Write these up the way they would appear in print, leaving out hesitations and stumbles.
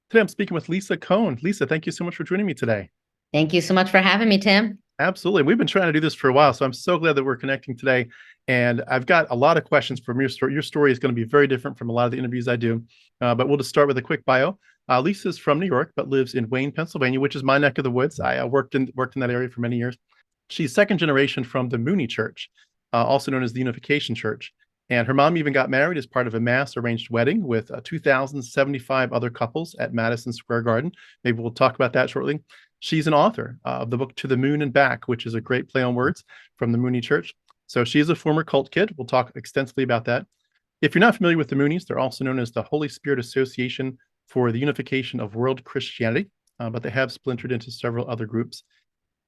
Today I'm speaking with Lisa Kohn. Lisa, thank you so much for joining me today. Thank you so much for having me, Tim. Absolutely. We've been trying to do this for a while, so I'm so glad that we're connecting today. And I've got a lot of questions from your story. Your story is going to be very different from a lot of the interviews I do, but we'll just start with a quick bio. Lisa's from New York, but lives in Wayne, Pennsylvania, which is my neck of the woods. I worked in that area for many years. She's second generation from the Moonie Church, also known as the Unification Church. And her mom even got married as part of a mass arranged wedding with 2,075 other couples at Madison Square Garden. Maybe we'll talk about that shortly. She's an author of the book To the Moon and Back, which is a great play on words from the Moonie Church. So she's a former cult kid. We'll talk extensively about that. If you're not familiar with the Moonies, they're also known as the Holy Spirit Association for the Unification of World Christianity, but they have splintered into several other groups.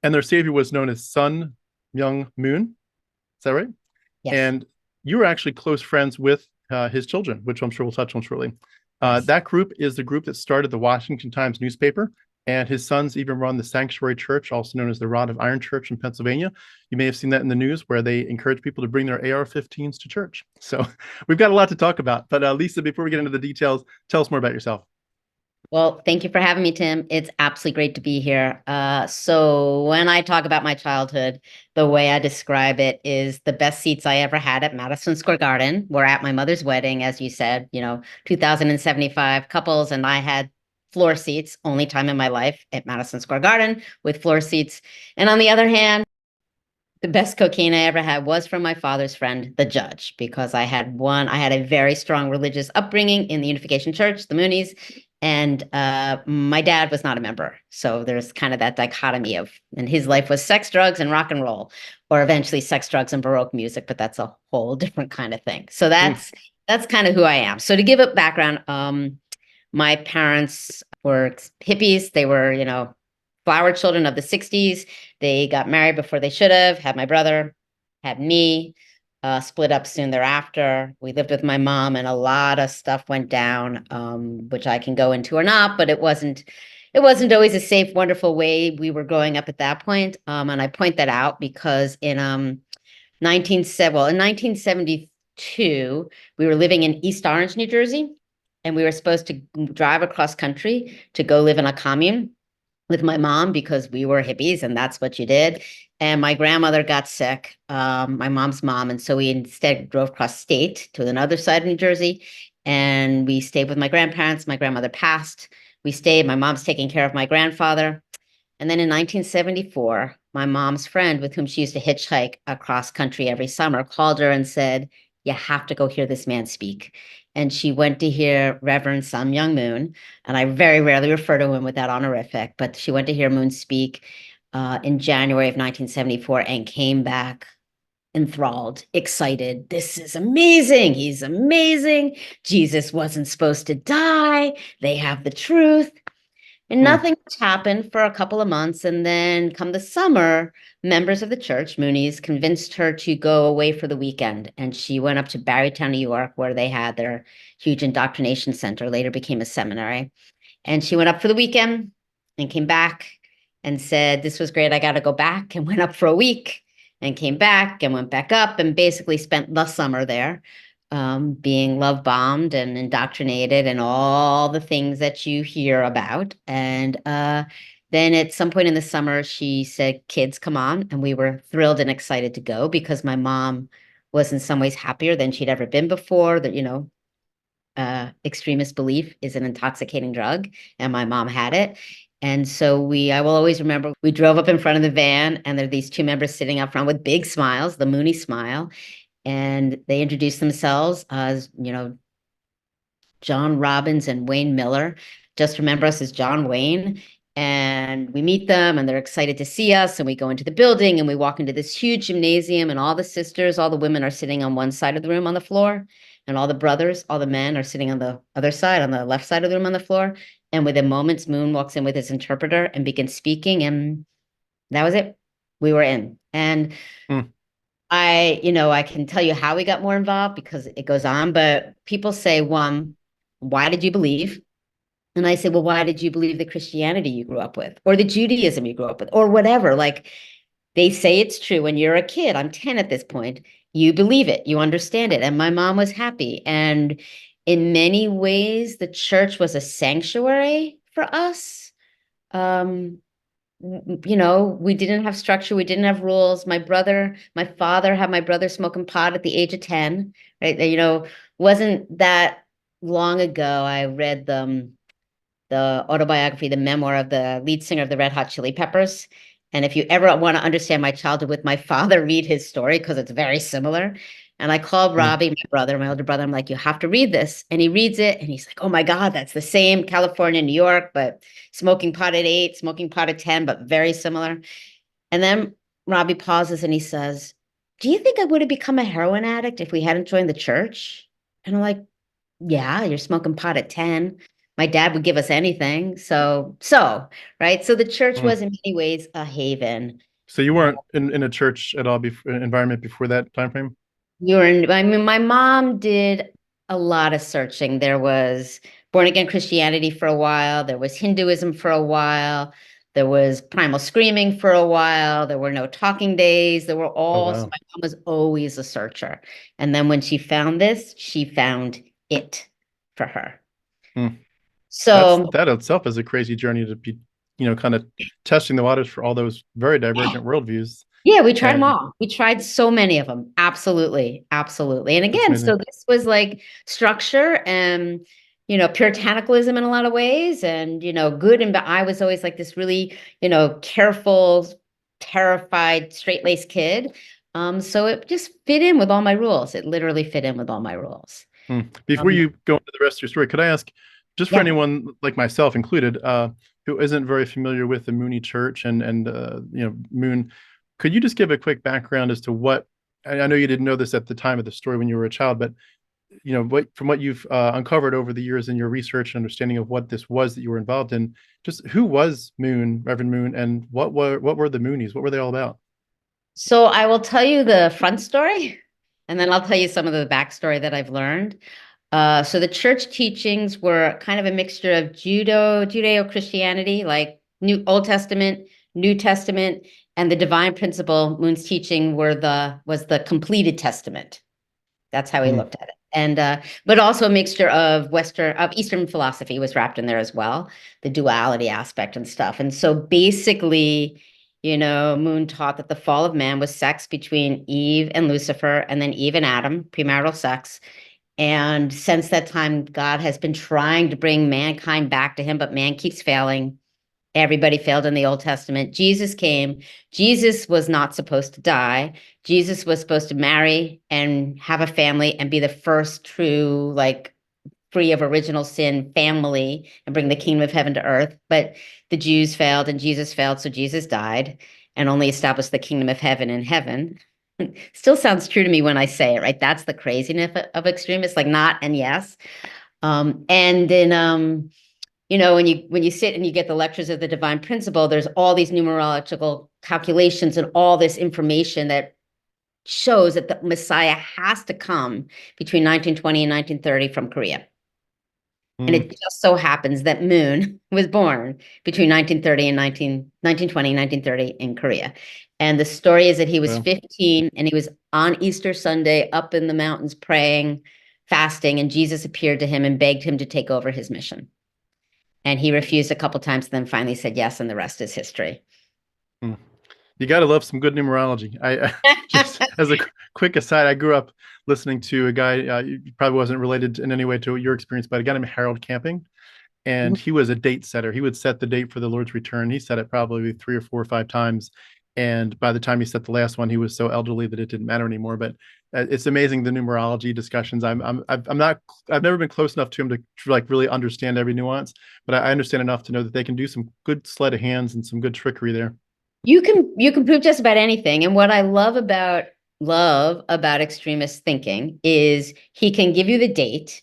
And their savior was known as Sun Myung Moon. Is that right? Yes, And you were actually close friends with his children, which I'm sure we'll touch on shortly. yes. That group is the group that started the Washington Times newspaper, and his sons even run the Sanctuary Church, also known as the Rod of Iron Church in Pennsylvania. You may have seen that in the news where they encourage people to bring their AR-15s to church. So we've got a lot to talk about. But Lisa, before we get into the details, tell us more about yourself. Well, thank you for having me, Tim. It's absolutely great to be here. So when I talk about my childhood, the way I describe it is the best seats I ever had at Madison Square Garden were at my mother's wedding, as you said, 2,075 couples, and I had floor seats, only time in my life at Madison Square Garden with floor seats. And on the other hand, the best cocaine I ever had was from my father's friend, the judge, because I had a very strong religious upbringing in the Unification Church, the Moonies, and my dad was not a member. So there's kind of that dichotomy and his life was sex, drugs, and rock and roll, or eventually sex, drugs, and Baroque music, but that's a whole different kind of thing. So Mm, that's kind of who I am. So to give a background, my parents were hippies. They were, flower children of the 60s. They got married before they should have, had my brother, had me, split up soon thereafter. We lived with my mom, and a lot of stuff went down, which I can go into or not, but it wasn't always a safe, wonderful way we were growing up at that point. And I point that out because in 1972, we were living in East Orange, New Jersey, and we were supposed to drive across country to go live in a commune with my mom because we were hippies and that's what you did. And my grandmother got sick, my mom's mom. And so we instead drove across state to another side of New Jersey. And we stayed with my grandparents. My grandmother passed. We stayed. My mom's taking care of my grandfather. And then in 1974, my mom's friend, with whom she used to hitchhike across country every summer, called her and said, "You have to go hear this man speak." And she went to hear Reverend Myung Moon. And I very rarely refer to him with that honorific, but she went to hear Moon speak in January of 1974 and came back enthralled, excited. "This is amazing. He's amazing. Jesus wasn't supposed to die. They have the truth." And mm, nothing much happened for a couple of months. And then come the summer, members of the church, Moonies, convinced her to go away for the weekend. And she went up to Barrytown, New York, where they had their huge indoctrination center, later became a seminary. And she went up for the weekend and came back and said, "This was great. I got to go back," and went up for a week and came back and went back up and basically spent the summer there, being love bombed and indoctrinated and all the things that you hear about. And then at some point in the summer, she said, "Kids, come on." And we were thrilled and excited to go because my mom was in some ways happier than she'd ever been before. That, extremist belief is an intoxicating drug, and my mom had it. And so I will always remember, we drove up in front of the van, and there are these two members sitting up front with big smiles, the Moonie smile, and they introduced themselves as, John Robbins and Wayne Miller. Just remember us as John Wayne. And we meet them and they're excited to see us. And we go into the building and we walk into this huge gymnasium, and all the sisters, all the women are sitting on one side of the room on the floor. And all the brothers, all the men are sitting on the other side, on the left side of the room on the floor. And within moments, Moon walks in with his interpreter and begins speaking. And that was it. We were in. And mm. I can tell you how we got more involved because it goes on, but people say, one, "Why did you believe?" And I say, "Well, why did you believe the Christianity you grew up with, or the Judaism you grew up with, or whatever?" Like, they say it's true when you're a kid. I'm 10 at this point. You believe it, you understand it. And my mom was happy. And in many ways, the church was a sanctuary for us. You know, we didn't have structure, we didn't have rules. My father had my brother smoking pot at the age of 10, right? You know, wasn't that long ago I read the autobiography, the memoir of the lead singer of the Red Hot Chili Peppers. And if you ever want to understand my childhood with my father, read his story because it's very similar. And I called Mm. Robbie, my older brother. I'm like, you have to read this. And he reads it and he's like, oh my God, that's the same California, New York, but smoking pot at 8, smoking pot at 10, but very similar. And then Robbie pauses and he says, do you think I would have become a heroin addict if we hadn't joined the church? And I'm like, yeah, you're smoking pot at 10. My dad would give us anything. Right. So the church Mm. was in many ways a haven. So you weren't in a church at all before environment before that time frame? I mean, my mom did a lot of searching. There was born again Christianity for a while, there was Hinduism for a while, there was primal screaming for a while, there were no talking days, there were Oh all, so wow. my mom was always a searcher. And then when she found this, she found it for her. Mm. So That itself is a crazy journey to be, kind of testing the waters for all those very divergent worldviews. yeah, we tried them And all. We tried so many of them. Absolutely. Absolutely. And that's again, so amazing. this was like structure and, puritanicalism in a lot of ways and, good and bad. I was always like this really, careful, terrified, straight-laced kid. So it just fit in with all my rules. It literally fit in with all my rules. Mm. Before Um, you go into the rest of your story, could I ask, just for yeah. anyone like myself included, who isn't very familiar with the Moonie Church and Moon, could you just give a quick background as to what? I know you didn't know this at the time of the story when you were a child, but from what you've uncovered over the years in your research and understanding of what this was that you were involved in, just who was Moon, Reverend Moon, and what were the Moonies? What were they all about? So I will tell you the front story, and then I'll tell you some of the backstory that I've learned. So the church teachings were kind of a mixture of Judeo-Christianity, like Old Testament, New Testament, and the divine principle. Moon's teaching was the completed testament. That's how he Hmm. looked at it. And but also a mixture of Eastern philosophy was wrapped in there as well, the duality aspect and stuff. And so basically, Moon taught that the fall of man was sex between Eve and Lucifer, and then Eve and Adam, premarital sex. And since that time, God has been trying to bring mankind back to him, but man keeps failing. Everybody failed in the Old Testament. Jesus came. Jesus was not supposed to die. Jesus was supposed to marry and have a family and be the first true, like, free of original sin family and bring the kingdom of heaven to earth. But the Jews failed and Jesus failed. So Jesus died and only established the kingdom of heaven in heaven. Still sounds true to me when I say it, right? That's the craziness of extremists, like not and yes. And then when you sit and you get the lectures of the divine principle, there's all these numerological calculations and all this information that shows that the Messiah has to come between 1920 and 1930 from Korea. And Hmm. it just so happens that Moon was born between 1930 and 1920, 1930 in Korea. And the story is that he was Well, 15 and he was on Easter Sunday up in the mountains praying, fasting, and Jesus appeared to him and begged him to take over his mission. And he refused a couple times, and then finally said yes, and the rest is history. hmm. You got to love some good numerology. Just as a quick aside, I grew up listening to a guy. He probably wasn't related in any way to your experience, but a guy named Harold Camping, and he was a date setter. He would set the date for the Lord's return. He said it probably 3 or 4 or 5 times, and by the time he set the last one, he was so elderly that it didn't matter anymore. But it's amazing the numerology discussions. I'm not. I've never been close enough to him to like really understand every nuance, but I understand enough to know that they can do some good sleight of hands and some good trickery there. You can prove just about anything. And what I love about extremist thinking is he can give you the date,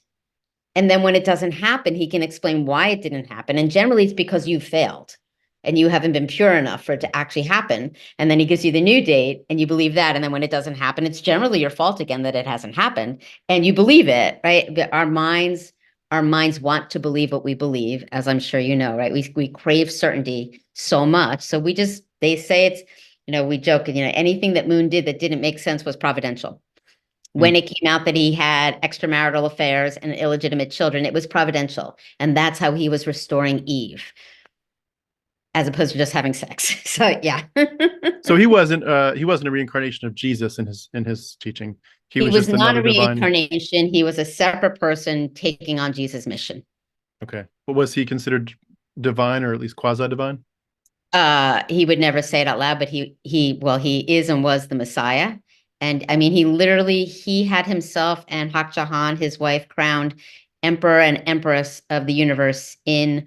and then when it doesn't happen, he can explain why it didn't happen. And generally, it's because you failed and you haven't been pure enough for it to actually happen. And then he gives you the new date and you believe that. And then when it doesn't happen, it's generally your fault again that it hasn't happened. And you believe it, right? Our minds want to believe what we believe, as I'm sure you know, right? We crave certainty so much. So they say it's, we joke, anything that Moon did that didn't make sense was providential. When it came out that he had extramarital affairs and illegitimate children, it was providential. And that's how he was restoring Eve, as opposed to just having sex. So yeah. So he wasn't a reincarnation of Jesus in his teaching. He He was was just not another a divine. reincarnation. He was a separate person taking on Jesus' mission. Okay. But was he considered divine or at least quasi-divine? He would never say it out loud, but he is and was the Messiah. And I mean, he had himself and Hak Jahan, his wife, crowned emperor and empress of the universe in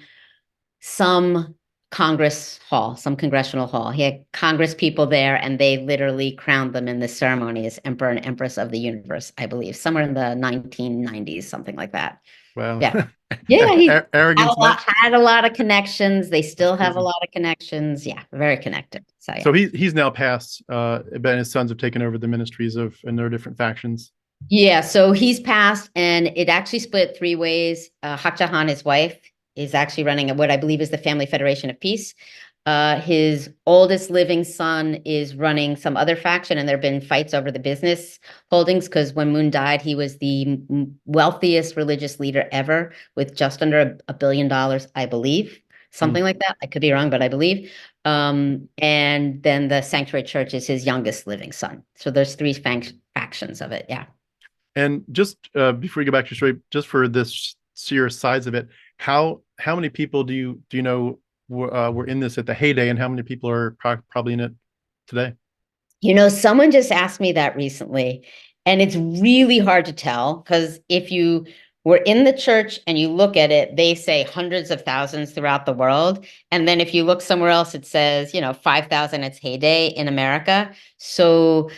some Congress hall, some congressional hall. He had Congress people there, and they literally crowned them in this ceremony as emperor and empress of the universe, I believe, somewhere in the 1990s, something like that. Wow. Yeah. Yeah, he Arrogance much? had a lot of connections. They That's still have a crazy. lot of connections. Yeah, very connected. So yeah. So he's now passed, but his sons have taken over the ministries and their different factions. Yeah, so he's passed, and it actually split three ways. Hak Jahan, his wife, is actually running what I believe is the Family Federation of Peace. His oldest living son is running some other faction, and there have been fights over the business holdings because when Moon died, he was the wealthiest religious leader ever with just under $1 billion, I believe, something like that. I could be wrong, but I believe. And then the Sanctuary Church is his youngest living son. So there's three factions of it. Yeah. And just before you go back to your story, just for this sheer size of it, how many people do you know were in this at the heyday, and how many people are probably in it today? Someone just asked me that recently, and it's really hard to tell because if you were in the church and you look at it, they say hundreds of thousands throughout the world. And then if you look somewhere else, it says, 5,000 its heyday in America. So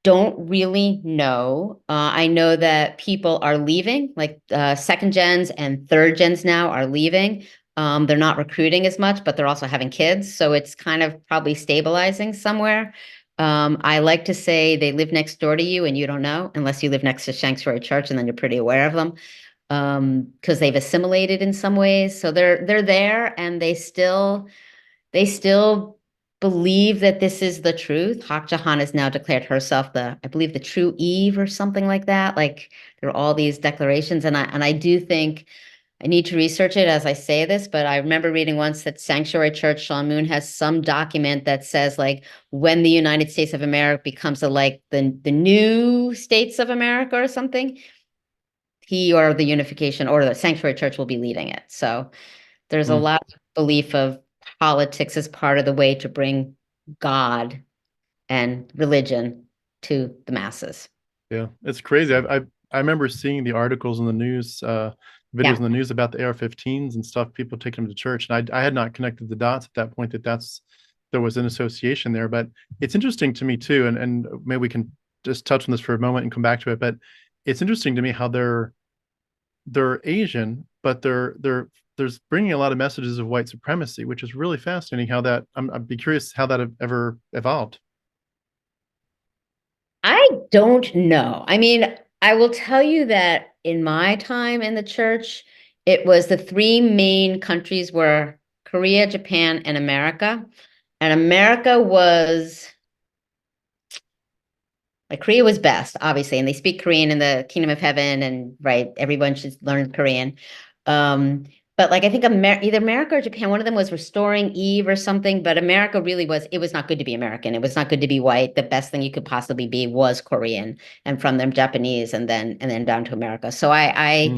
don't really know. I know that people are leaving, like second gens and third gens now are leaving. They're not recruiting as much, but they're also having kids. So it's kind of probably stabilizing somewhere. I like to say they live next door to you and you don't know, unless you live next to Sanctuary Church and then you're pretty aware of them. Because they've assimilated in some ways. So they're there and they still believe that this is the truth. Hak Jahan has now declared herself I believe, the true Eve or something like that. Like there are all these declarations, and I do think I need to research it as I say this, but I remember reading once that Sanctuary Church Sean Moon has some document that says like when the United States of America becomes like the new states of America or something, he or the unification or the Sanctuary Church will be leading it. So there's a Hmm. lot of belief of politics as part of the way to bring God and religion to the masses. Yeah, it's crazy. I remember seeing the articles in the news, videos Yeah. in the news about the AR-15s and stuff. People taking them to church, and I had not connected the dots at that point there was an association there. But it's interesting to me too, and maybe we can just touch on this for a moment and come back to it. But it's interesting to me how they're Asian, but there's bringing a lot of messages of white supremacy, which is really fascinating. I'd be curious how that ever evolved. I don't know. I mean, I will tell you that in my time in the church, it was the three main countries were Korea, Japan, and America. And America was like Korea was best, obviously, and they speak Korean in the Kingdom of Heaven, and right, everyone should learn Korean. But like I think either America or Japan, one of them was restoring Eve or something. But America really it was not good to be American. It was not good to be white. The best thing you could possibly be was Korean, and from them Japanese, and then down to America. So I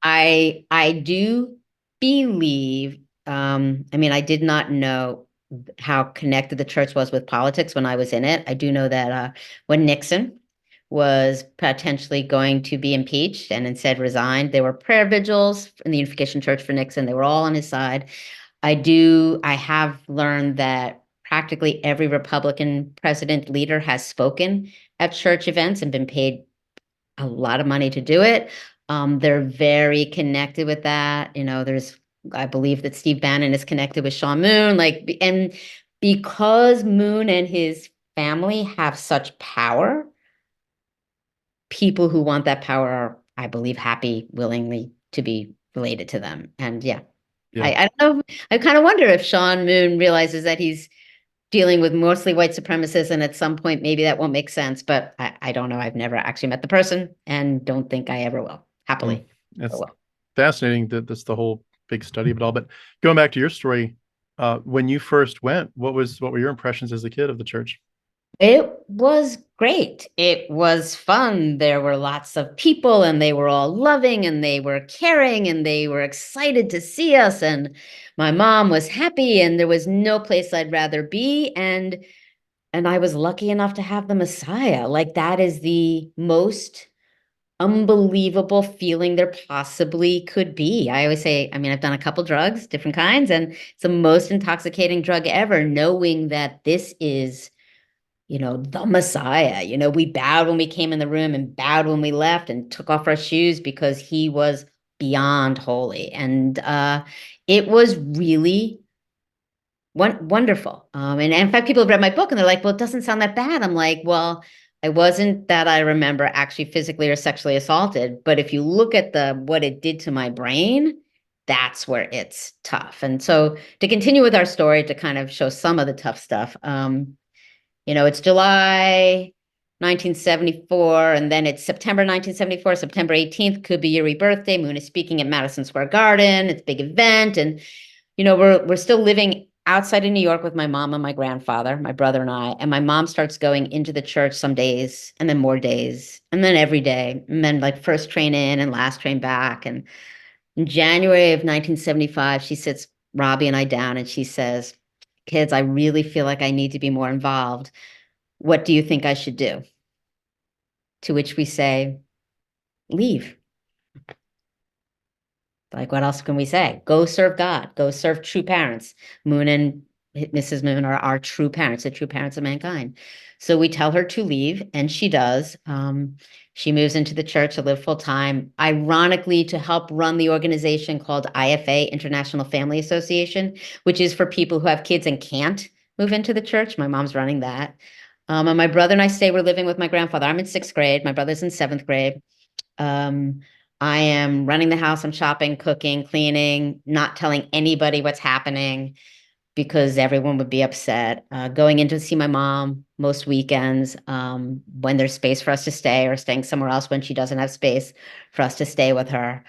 Mm, I do believe, I mean, I did not know how connected the church was with politics when I was in it. I do know that when Nixon was potentially going to be impeached and instead resigned, there were prayer vigils in the Unification Church for Nixon. They were all on his side. I have learned that practically every Republican president leader has spoken at church events and been paid a lot of money to do it. They're very connected with that. I believe that Steve Bannon is connected with Sean Moon, and because Moon and his family have such power, people who want that power are, I believe, happy, willingly to be related to them. And yeah, yeah. I don't know. I kind of wonder if Sean Moon realizes that he's dealing with mostly white supremacists, and at some point maybe that won't make sense, but I don't know. I've never actually met the person and don't think I ever will, happily. It's Well, fascinating that that's the whole big study of it all. But going back to your story, when you first went, what were your impressions as a kid of the church? it was great. It was fun. There were lots of people and they were all loving and they were caring and they were excited to see us. And my mom was happy and there was no place I'd rather be. And I was lucky enough to have the Messiah. Like that is the most unbelievable feeling there possibly could be. I always say, I mean, I've done a couple drugs, different kinds, and it's the most intoxicating drug ever, knowing that this is, the Messiah. We bowed when we came in the room and bowed when we left and took off our shoes because he was beyond holy. And it was really wonderful. And in fact, people have read my book and they're like, well, it doesn't sound that bad. I'm like, well, I wasn't that I remember actually physically or sexually assaulted, but if you look at what it did to my brain, that's where it's tough. And so to continue with our story, to kind of show some of the tough stuff, it's July 1974, and then it's September 1974, September 18th could be your rebirthday. Moon is speaking at Madison Square Garden. It's a big event. And we're still living outside of New York with my mom and my grandfather, my brother and I. And my mom starts going into the church some days and then more days and then every day. And then like first train in and last train back. And in January of 1975, she sits Robbie and I down and she says, kids, I really feel like I need to be more involved. What do you think I should do? To which we say, leave. Like, what else can we say? Go serve God. Go serve true parents. Moon and Mrs. Moon are our true parents, the true parents of mankind. So we tell her to leave, and she does. She moves into the church to live full time, ironically, to help run the organization called IFA, International Family Association, which is for people who have kids and can't move into the church. My mom's running that. And my brother and I we're living with my grandfather. I'm in sixth grade. My brother's in seventh grade. Um, I am running the house. I'm shopping, cooking, cleaning, not telling anybody what's happening because everyone would be upset. Going in to see my mom most weekends when there's space for us to stay, or staying somewhere else when she doesn't have space for us to stay with her.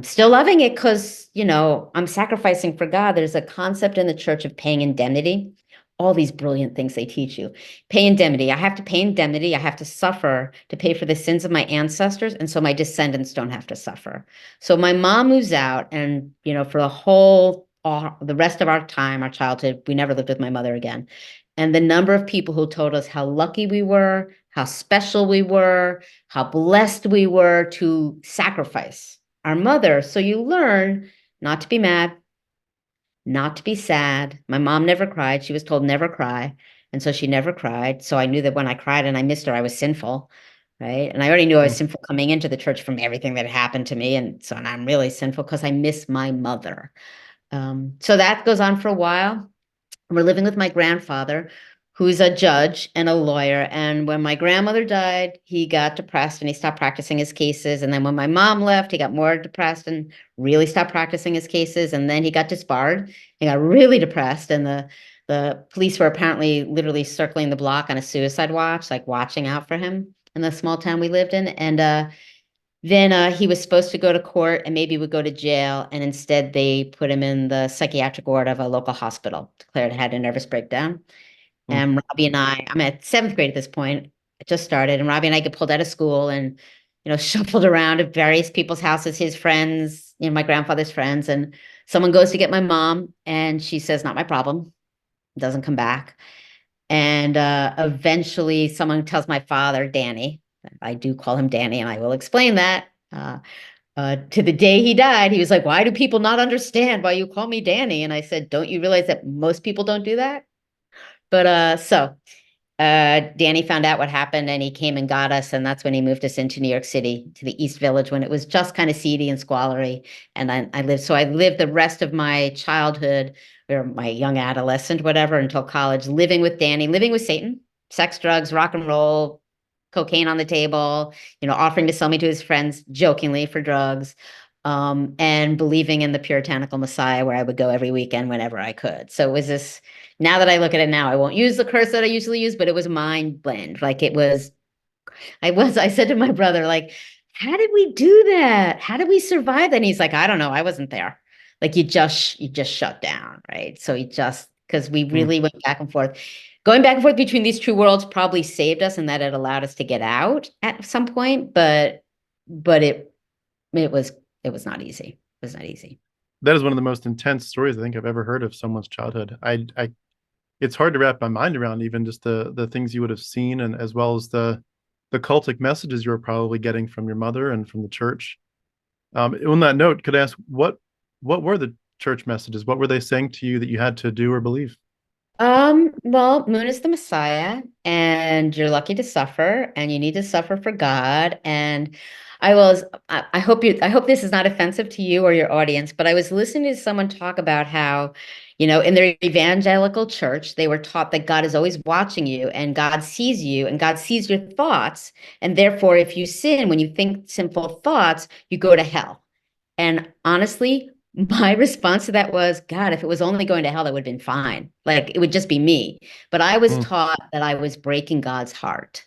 Still loving it because, I'm sacrificing for God. There's a concept in the church of paying indemnity. All these brilliant things they teach you. Pay indemnity. I have to pay indemnity. I have to suffer to pay for the sins of my ancestors. And so my descendants don't have to suffer. So my mom moves out and, for the rest of our time, our childhood, we never lived with my mother again. And the number of people who told us how lucky we were, how special we were, how blessed we were to sacrifice our mother. So you learn not to be mad, not to be sad. My mom never cried. She was told never cry. And so she never cried. So I knew that when I cried and I missed her, I was sinful. Right. And I already knew I was sinful coming into the church from everything that happened to me. And so I'm really sinful because I miss my mother. So that goes on for a while. We're living with my grandfather, who's a judge and a lawyer. And when my grandmother died, he got depressed and he stopped practicing his cases. And then when my mom left, he got more depressed and really stopped practicing his cases. And then he got disbarred. He got really depressed. And the police were apparently literally circling the block on a suicide watch, like watching out for him in the small town we lived in. And then he was supposed to go to court and maybe would go to jail. And instead, they put him in the psychiatric ward of a local hospital, declared had a nervous breakdown. Mm. And Robbie and I'm at seventh grade at this point, I just started. And Robbie and I get pulled out of school and, shuffled around at various people's houses, his friends, my grandfather's friends. And someone goes to get my mom and she says, not my problem, doesn't come back. And eventually someone tells my father, Danny, I do call him Danny, and I will explain that. To the day he died, he was like, why do people not understand why you call me Danny? And I said, don't you realize that most people don't do that? But Danny found out what happened and he came and got us. And that's when he moved us into New York City to the East Village when it was just kind of seedy and squallery. And I lived the rest of my childhood or my young adolescent, whatever, until college, living with Danny, living with Satan, sex, drugs, rock and roll, cocaine on the table, offering to sell me to his friends jokingly for drugs, and believing in the puritanical Messiah where I would go every weekend whenever I could. So it was this Now that I look at it now, I won't use the curse that I usually use, but it was mind blend. Like it was, I said to my brother, like, how did we do that? How did we survive that? And he's like, I don't know. I wasn't there. Like you just shut down, right? So he just, because we Hmm. really went back and forth. Going back and forth between these two worlds probably saved us and that it allowed us to get out at some point, but it was it was not easy. It was not easy. That is one of the most intense stories I think I've ever heard of someone's childhood. It's hard to wrap my mind around even just the things you would have seen, and as well as the cultic messages you were probably getting from your mother and from the church. On that note, could I ask what were the church messages? What were they saying to you that you had to do or believe? Well, Moon is the Messiah, and you're lucky to suffer, and you need to suffer for God. And I hope this is not offensive to you or your audience, but I was listening to someone talk about how, in their evangelical church, they were taught that God is always watching you and God sees you and God sees your thoughts. And therefore, if you sin, when you think sinful thoughts, you go to hell. And honestly, my response to that was, God, if it was only going to hell, that would have been fine. Like it would just be me. But I was Hmm. taught that I was breaking God's heart,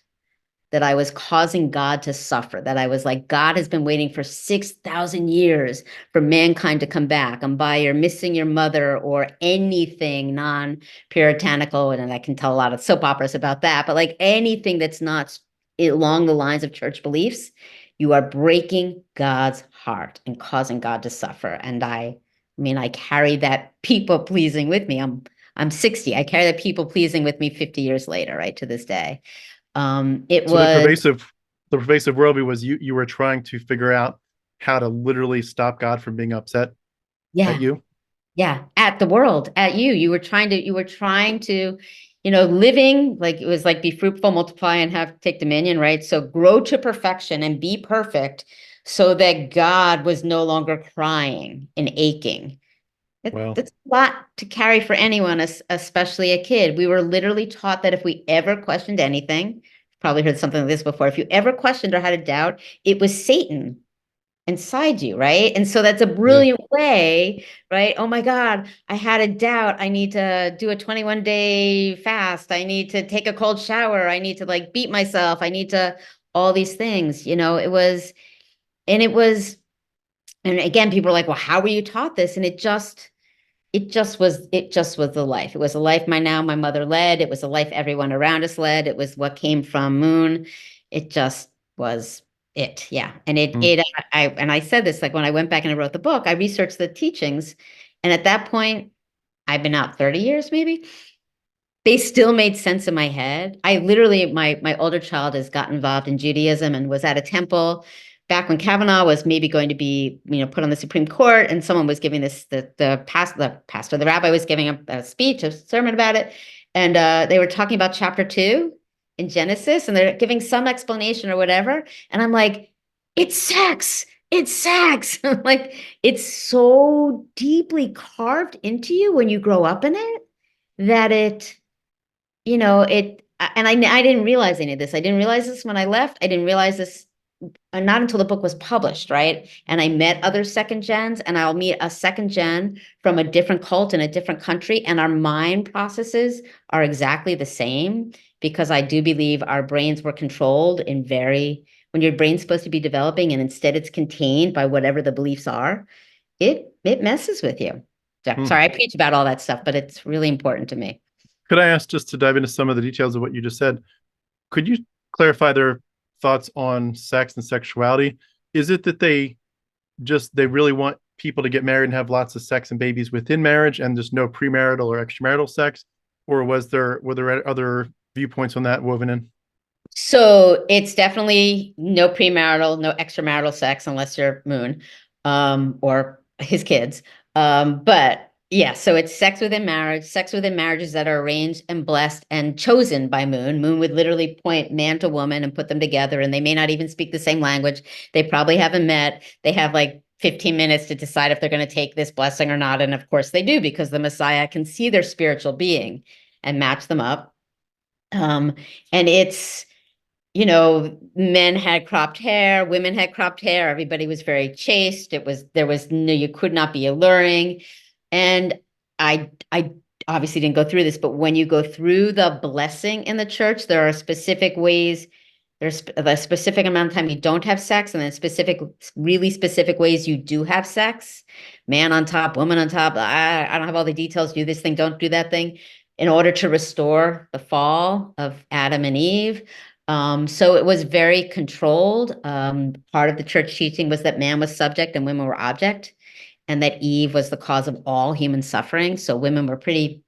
that I was causing God to suffer, that I was like, God has been waiting for 6,000 years for mankind to come back. And by your missing your mother or anything non-puritanical, and I can tell a lot of soap operas about that, but like anything that's not along the lines of church beliefs, you are breaking God's heart and causing God to suffer. And I carry that people pleasing with me. I'm 60. I carry that people pleasing with me 50 years later, right to this day. It So was, the pervasive worldview was you were trying to figure out how to literally stop God from being upset at yeah, you. yeah, at the world, at you. You were trying to, living like it was like be fruitful, multiply, and have take dominion, right? So grow to perfection and be perfect so that God was no longer crying and aching. Well, That's a lot to carry for anyone, especially a kid. We were literally taught that if we ever questioned anything, probably heard something like this before, if you ever questioned or had a doubt, it was Satan inside you, right? And so that's a yeah. brilliant way, right? Oh my God, I had a doubt. I need to do a 21-day fast. I need to take a cold shower. I need to like beat myself. I need to all these things, it was, and again, people are like, well, how were you taught this? And it just was the life. It was a life my mother led. It was a life everyone around us led. It was what came from Moon. It just was it. Yeah. And Hmm. I said this, like when I went back and I wrote the book, I researched the teachings. And at that point, I've been out 30 years, maybe. They still made sense in my head. I literally, my older child has got involved in Judaism and was at a temple back when Kavanaugh was maybe going to be, put on the Supreme Court, and someone was giving this the rabbi was giving a speech, a sermon about it, and they were talking about chapter 2 in Genesis, and they're giving some explanation or whatever, and I'm like, it's sex. It's sex. Like it's so deeply carved into you when you grow up in it that I didn't realize any of this. I didn't realize this when I left. I didn't realize this not until the book was published, right? And I met other second gens, and I'll meet a second gen from a different cult in a different country, and our mind processes are exactly the same because I do believe our brains were controlled when your brain's supposed to be developing and instead it's contained by whatever the beliefs are, it messes with you. So, Hmm. sorry, I preach about all that stuff, but it's really important to me. Could I ask, just to dive into some of the details of what you just said, could you clarify their thoughts on sex and sexuality? Is it that they really want people to get married and have lots of sex and babies within marriage and just no premarital or extramarital sex? Or were there other viewpoints on that woven in? So it's definitely no premarital, no extramarital sex unless you're Moon, or his kids. But yeah, so it's sex within marriages that are arranged and blessed and chosen by Moon. Moon would literally point man to woman and put them together, and they may not even speak the same language. They probably haven't met. They have like 15 minutes to decide if they're going to take this blessing or not. And of course they do, because the Messiah can see their spiritual being and match them up. Um, and it's men had cropped hair, women had cropped hair. Everybody was very chaste. There was no, you could not be alluring. And I, I, obviously didn't go through this, but when you go through the blessing in the church, there are specific ways. There's a specific amount of time you don't have sex, and then really specific ways you do have sex. Man on top, woman on top. I don't have all the details. Do this thing, don't do that thing, in order to restore the fall of Adam and Eve. So it was very controlled. Part of the church teaching was that man was subject and women were object, and that Eve was the cause of all human suffering. So women were pretty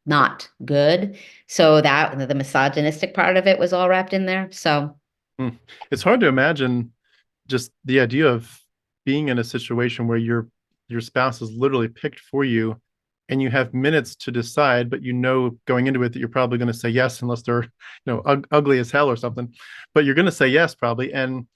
not good. So that the misogynistic part of it was all wrapped in there. So Hmm. It's hard to imagine just the idea of being in a situation where your spouse is literally picked for you and you have minutes to decide, but you know going into it that you're probably going to say yes unless they're ugly as hell or something, but you're going to say yes probably. And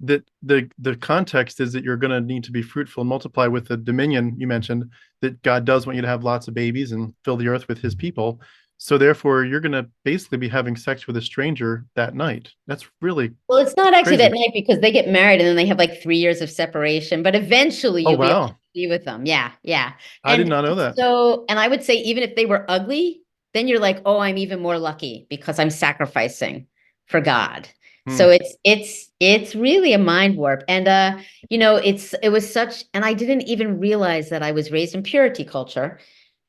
that the context is that you're going to need to be fruitful and multiply with the dominion you mentioned, that God does want you to have lots of babies and fill the earth with his people. So therefore you're going to basically be having sex with a stranger that night. That's really well, it's not actually that crazy. night because they get married and then they have like 3 years of separation, but eventually Oh you'll be able to wow, be with them. Yeah, yeah. I did And not know that. so, and I would say even if they were ugly, then you're like, oh, I'm even more lucky because I'm sacrificing for God. Hmm. So it's really a mind warp. And it was such, and I didn't even realize that I was raised in purity culture,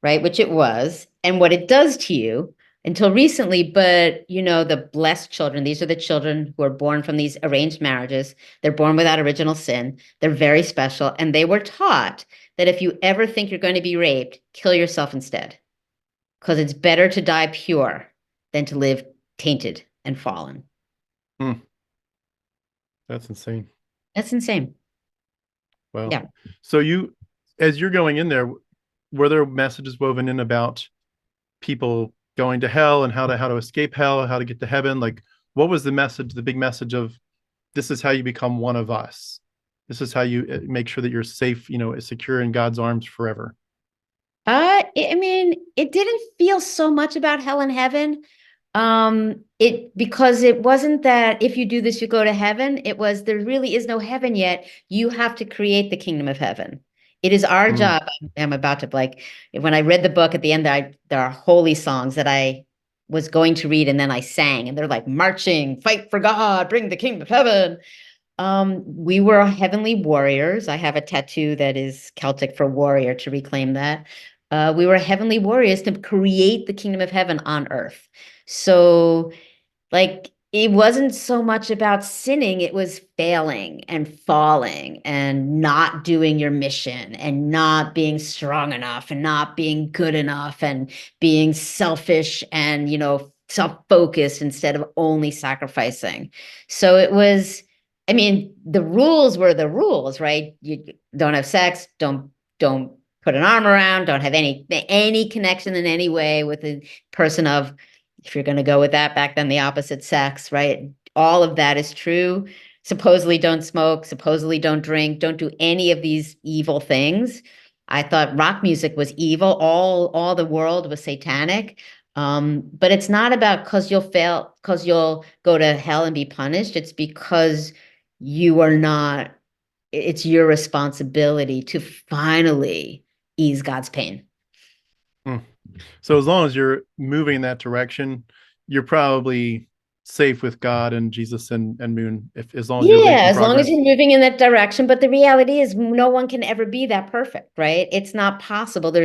right? Which it was, and what it does to you until recently. But the blessed children, these are the children who are born from these arranged marriages. They're born without original sin. They're very special. And they were taught that if you ever think you're going to be raped, kill yourself instead. Because it's better to die pure than to live tainted and fallen. Hmm. That's insane. That's insane. Wow. Yeah. So as you're going in there, were there messages woven in about people going to hell and how to escape hell, how to get to heaven? Like, what was the message, the big message of this is how you become one of us. This is how you make sure that you're safe, secure in God's arms forever. I mean, it didn't feel so much about hell and heaven. Because it wasn't that if you do this, you go to heaven. It was there really is no heaven yet. You have to create the kingdom of heaven. It is our Mm, job. I'm about to like when I read the book at the end, there are holy songs that I was going to read and then I sang, and they're like marching, fight for God, bring the kingdom of heaven. We were heavenly warriors. I have a tattoo that is Celtic for warrior to reclaim that. We were heavenly warriors to create the kingdom of heaven on earth. So, like, it wasn't so much about sinning, it was failing and falling and not doing your mission and not being strong enough and not being good enough and being selfish and, self-focused instead of only sacrificing. So it was, I mean, the rules were the rules, right? You don't have sex, don't put an arm around, don't have any connection in any way with a person of, if you're going to go with that, back then the opposite sex, right? All of that is true. Supposedly don't smoke, supposedly don't drink, don't do any of these evil things. I thought rock music was evil. All the world was satanic. But it's not about because you'll fail, because you'll go to hell and be punished. It's because you are not, it's your responsibility to finally ease God's pain. mm. So as long as you're moving in that direction, you're probably safe with God and Jesus and Moon, if as long as you're Yeah, making as long as progress. you're moving in that direction. But the reality is, no one can ever be that perfect, right? It's not possible.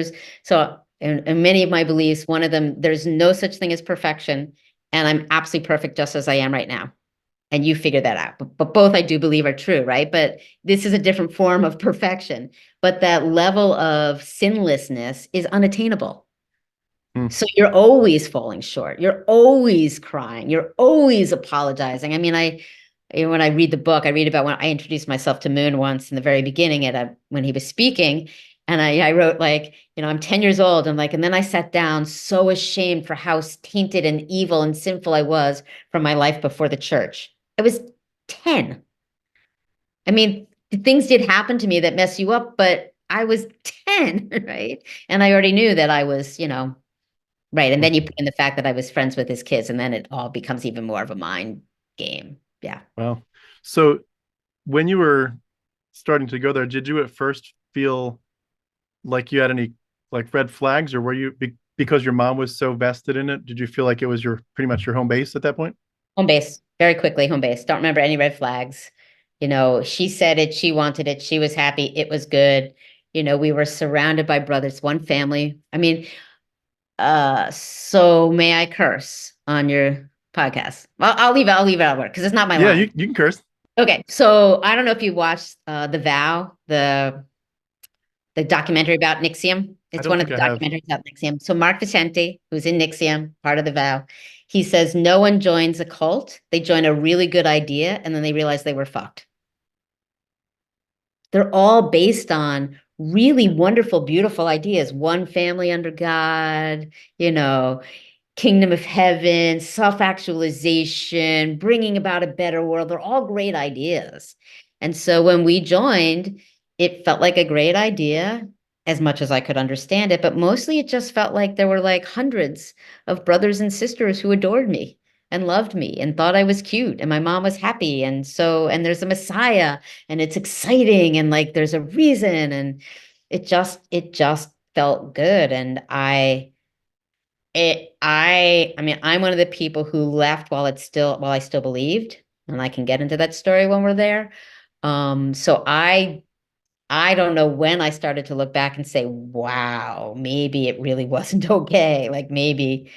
In many of my beliefs, one of them, there's no such thing as perfection. And I'm absolutely perfect just as I am right now. And you figure that out. But both I do believe are true, right? But this is a different form of perfection. But that level of sinlessness is unattainable. Mm, So you're always falling short. You're always crying. You're always apologizing. I mean, when I read the book, I read about when I introduced myself to Moon once in the very beginning when he was speaking. And I wrote like, I'm 10 years old. And like, and then I sat down so ashamed for how tainted and evil and sinful I was from my life before the church. I was 10. I mean, things did happen to me that mess you up, but I was 10, right? And I already knew that I was, right. And then you mm. put in the fact that I was friends with his kids, and then it all becomes even more of a mind game. Yeah. Wow. So when you were starting to go there, did you at first feel like you had any like red flags, or were you because your mom was so vested in it? Did you feel like it was your pretty much your home base at that point? Home base, very quickly, home base. Don't remember any red flags. She said it, she wanted it, she was happy, it was good. We were surrounded by brothers, one family. I mean, so may I curse on your podcast? Well, I'll leave it out because it's not my Yeah, line. you can curse. Okay, so I don't know if you watched The Vow, the documentary about Nixium. I It's don't one of think the I have. documentaries about Nixium. So Mark Vicente, who's in Nixium, part of The Vow, he says no one joins a cult. They join a really good idea and then they realize they were fucked. They're all based on really wonderful, beautiful ideas. One family under God, you know, kingdom of heaven, self-actualization, bringing about a better world. They're all great ideas. And so when we joined, it felt like a great idea as much as I could understand it, but mostly it just felt like there were like hundreds of brothers and sisters who adored me and loved me and thought I was cute and my mom was happy. And there's a Messiah and it's exciting and like there's a reason and it just felt good. And I mean, I'm one of the people who left while I still believed, and I can get into that story when we're there. So I don't know when I started to look back and say, wow, maybe it really wasn't okay. Like maybe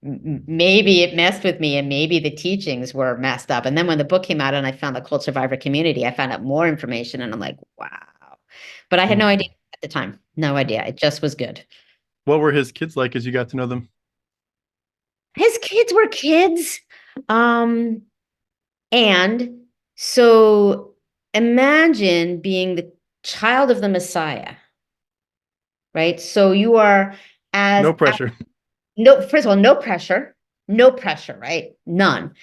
it messed with me and maybe the teachings were messed up. And then when the book came out and I found the cult survivor community, I found out more information and I'm like, wow. But I had Mm. no idea at the time. No idea. It just was good. What were his kids like as you got to know them? His kids were kids. Um, and so imagine being the child of the Messiah, right? So you are as No pressure. no, first of all, no pressure, right? None.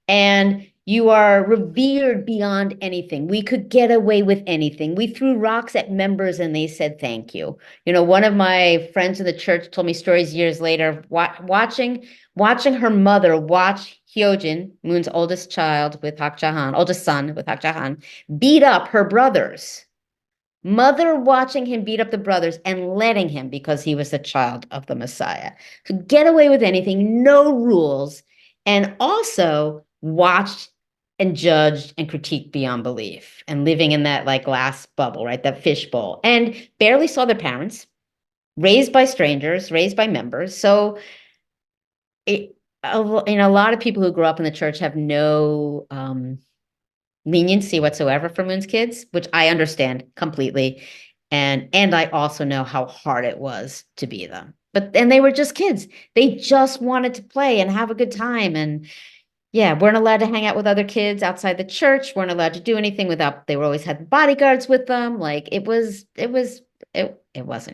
And you are revered beyond anything. We could get away with anything. We threw rocks at members and they said thank you. One of my friends in the church told me stories years later, watching her mother watch Hyojin, Moon's oldest son with Hak Jahan, beat up her brothers. Mother watching him beat up the brothers and letting him because he was the child of the Messiah. Could get away with anything, no rules, and also watched and judged and critiqued beyond belief and living in that like glass bubble, right? That fish bowl, and barely saw their parents, raised by strangers, raised by members. So a lot of people who grew up in the church have no leniency whatsoever for Moon's kids, which I understand completely. And I also know how hard it was to be them. And they were just kids. They just wanted to play and have a good time. And yeah, weren't allowed to hang out with other kids outside the church, weren't allowed to do anything without they were always had bodyguards with them. Like it wasn't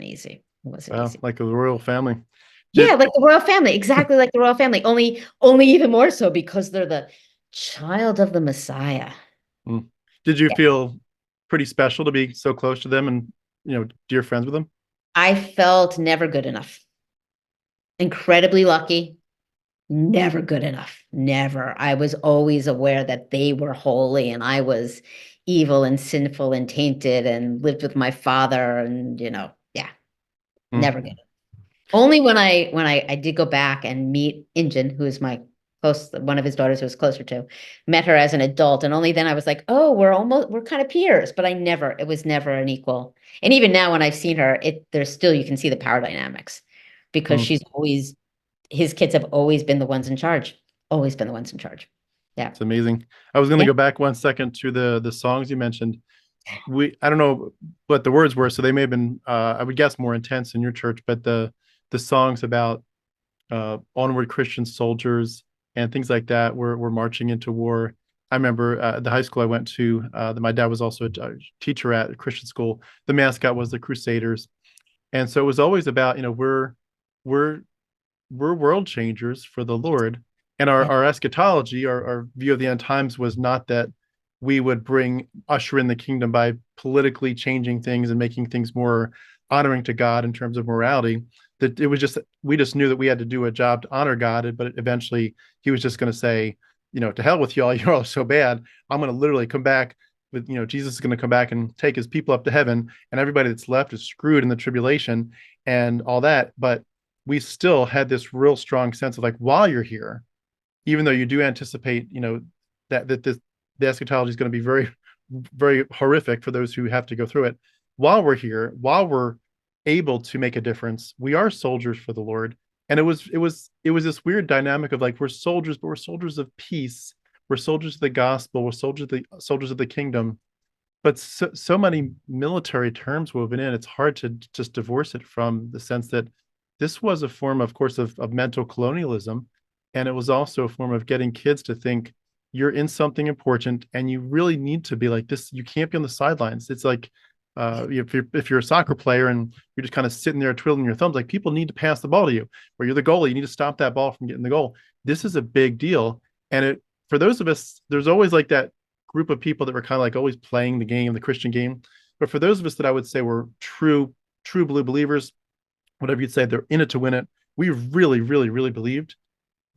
easy. It wasn't Wow, easy. like a royal family. Yeah, Did like the royal family, exactly like the royal family, only even more so because they're the child of the Messiah. mm. Did you Yeah. feel pretty special to be so close to them and dear friends with them? I felt never good enough. Incredibly lucky, never good enough. Never. I was always aware that they were holy and I was evil and sinful and tainted and lived with my father and yeah, Mm. never good. Only when I did go back and meet Injun, who is my close one of his daughters who was closer to, met her as an adult, and only then I was like, oh, we're kind of peers, but it was never an equal. And even now when I've seen her, there's still you can see the power dynamics because Mm. his kids have always been the ones in charge, always been the ones in charge. Yeah. It's amazing. I was going to Yeah. go back 1 second to the songs you mentioned. I don't know what the words were, so they may have been I would guess more intense in your church, but the songs about onward Christian soldiers and things like that were marching into war. I remember the high school I went to, my dad was also a teacher at a Christian school. The mascot was the Crusaders, and so it was always about we're we're world changers for the Lord. And Yeah. our eschatology, our view of the end times was not that we would usher in the kingdom by politically changing things and making things more honoring to God in terms of morality. That it was just, we just knew that we had to do a job to honor God, but eventually he was just going to say, to hell with y'all, you're all so bad. I'm going to literally come back with Jesus is going to come back and take his people up to heaven, and everybody that's left is screwed in the tribulation and all that. But we still had this real strong sense of like, while you're here, even though you do anticipate, that the eschatology is going to be very, very horrific for those who have to go through it. While we're here, while we're able to make a difference, we are soldiers for the Lord. And it was this weird dynamic of like, we're soldiers, but we're soldiers of peace. We're soldiers of the gospel. We're soldiers of the kingdom. But so many military terms woven in, it's hard to just divorce it from the sense that this was a form, of course, of mental colonialism. And it was also a form of getting kids to think you're in something important and you really need to be like this. You can't be on the sidelines. It's like if you're a soccer player and you're just kind of sitting there twiddling your thumbs, like people need to pass the ball to you, or you're the goalie, you need to stop that ball from getting the goal. This is a big deal. And for those of us, there's always like that group of people that were kind of like always playing the game, the Christian game. But for those of us that I would say were true blue believers, whatever you'd say, they're in it to win it. We really, really, really believed.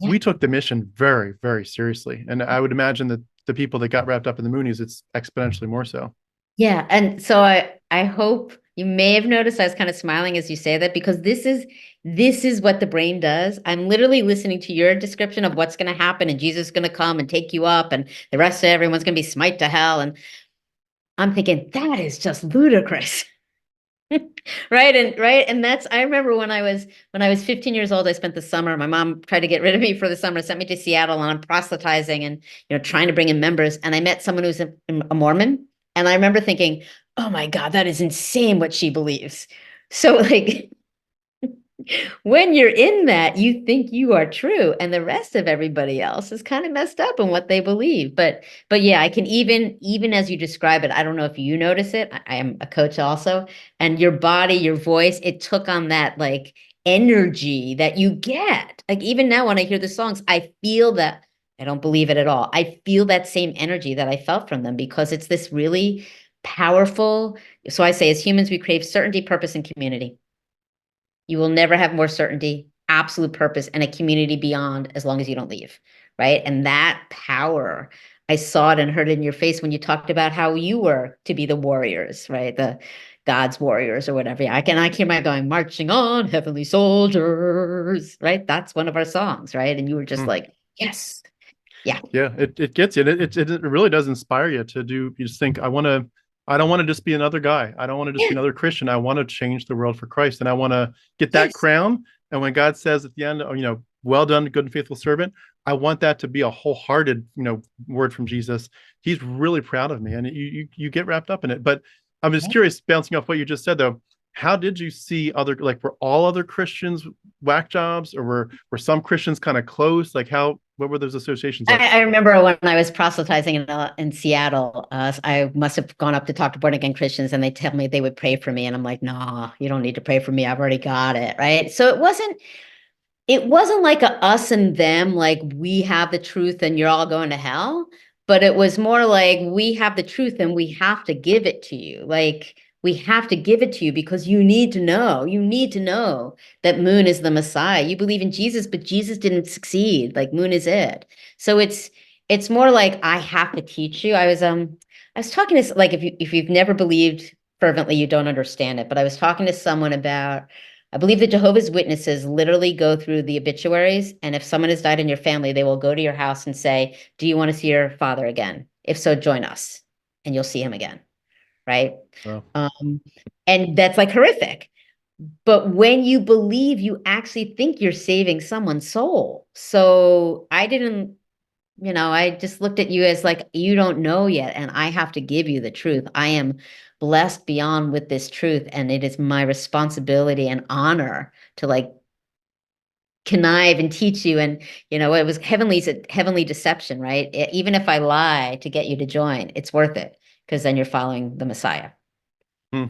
Yeah. We took the mission very, very seriously. And I would imagine that the people that got wrapped up in the Moonies, it's exponentially more so. Yeah. And so I hope you may have noticed I was kind of smiling as you say that, because this is what the brain does. I'm literally listening to your description of what's going to happen, and Jesus is going to come and take you up, and the rest of everyone's going to be smite to hell. And I'm thinking that is just ludicrous. Right. And that's, I remember when I was 15 years old, I spent the summer, my mom tried to get rid of me for the summer, sent me to Seattle, and I'm proselytizing and, trying to bring in members. And I met someone who's a Mormon. And I remember thinking, oh my God, that is insane what she believes. So like, when you're in that, you think you are true, and the rest of everybody else is kind of messed up in what they believe. But yeah, I can even as you describe it, I don't know if you notice it. I am a coach also, and your body, your voice, it took on that like energy that you get. Like even now when I hear the songs, I feel that. I don't believe it at all. I feel that same energy that I felt from them, because it's this really powerful. So I say, as humans, we crave certainty, purpose, and community. You will never have more certainty, absolute purpose, and a community beyond as long as you don't leave, right? And that power, I saw it and heard it in your face when you talked about how you were to be the warriors, right? The God's warriors or whatever. I can hear my going, marching on, heavenly soldiers, right? That's one of our songs, right? And you were just like, yes. Yeah. Yeah, it gets you. It really does inspire you to do. You just think, I don't want to just be another guy. I don't want to just be Yeah. another Christian. I want to change the world for Christ, and I want to get that Yes. crown. And when God says at the end, oh, well done, good and faithful servant, I want that to be a wholehearted, word from Jesus. He's really proud of me, and you get wrapped up in it. But I'm just curious, bouncing off what you just said though. How did you see were all other Christians whack jobs, or were some Christians kind of close? Like what were those associations like? I remember when I was proselytizing in Seattle, I must have gone up to talk to born again Christians, and they tell me they would pray for me, and I'm like, "No, you don't need to pray for me. I've already got it." Right? So it wasn't like a us and them, like we have the truth and you're all going to hell, but it was more like we have the truth and we have to give it to you. Like we have to give it to you because you need to know. You need to know that Moon is the Messiah. You believe in Jesus, but Jesus didn't succeed. Like Moon is it. So it's more like I have to teach you. I was talking to, like, if you've never believed fervently, you don't understand it. But I was talking to someone about, I believe the Jehovah's Witnesses literally go through the obituaries, and if someone has died in your family, they will go to your house and say, "Do you want to see your father again? If so, join us, and you'll see him again." Right? Well, Um, and that's like horrific. But when you believe, you actually think you're saving someone's soul. So I just looked at you as like, you don't know yet, and I have to give you the truth. I am blessed beyond with this truth, and it is my responsibility and honor to like connive and teach you. And it was heavenly deception, right? Even if I lie to get you to join, it's worth it, because then you're following the Messiah. hmm.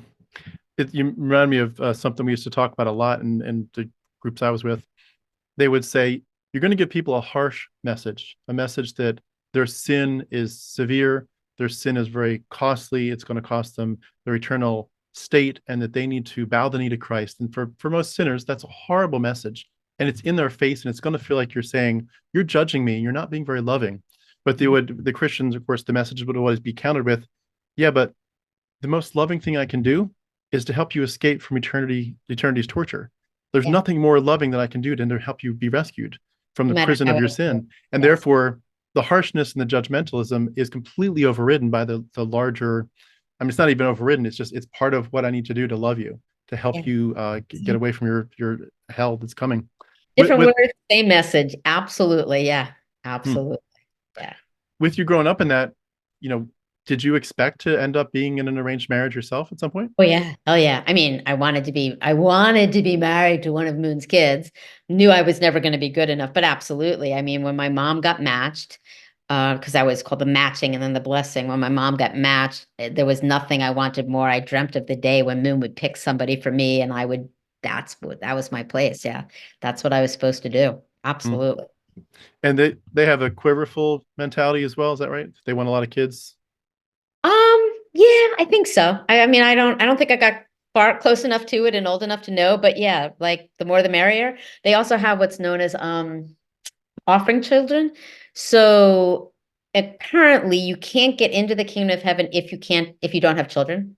You remind me of something we used to talk about a lot in the groups I was with. They would say, you're going to give people a harsh message, a message that their sin is severe, their sin is very costly, it's going to cost them their eternal state, and that they need to bow the knee to Christ. And for most sinners, that's a horrible message. And it's in their face, and it's going to feel like you're saying, you're judging me, you're not being very loving. But the Christians, of course, the message would always be countered with, Yeah, but the most loving thing I can do is to help you escape from eternity's torture. There's Yeah. nothing more loving that I can do than to help you be rescued from No the matter prison how of your I feel. sin. And Yes. therefore, the harshness and the judgmentalism is completely overridden by the larger. I mean, it's not even overridden. It's just it's part of what I need to do to love you, to Yeah. help you get away from your hell that's coming. Different With words, same message. Absolutely. Yeah. hmm, Absolutely. Yeah. with you growing up in that, you know, did you expect to end up being in an arranged marriage yourself at some point? Oh yeah. Oh yeah. I mean, I wanted to be married to one of Moon's kids. Knew I was never going to be good enough, but absolutely. I mean, when my mom got matched, because I was called the matching and then the blessing. When my mom got matched, there was nothing I wanted more. I dreamt of the day when Moon would pick somebody for me, and that was my place. Yeah, that's what I was supposed to do. Hmm. Absolutely. And they have a quiverful mentality as well. Is that right? They want a lot of kids. Yeah, I think so. I mean, I don't think I got far close enough to it and old enough to know, but yeah, like the more the merrier. They also have what's known as offering children. So apparently you can't get into the kingdom of heaven if you don't have children.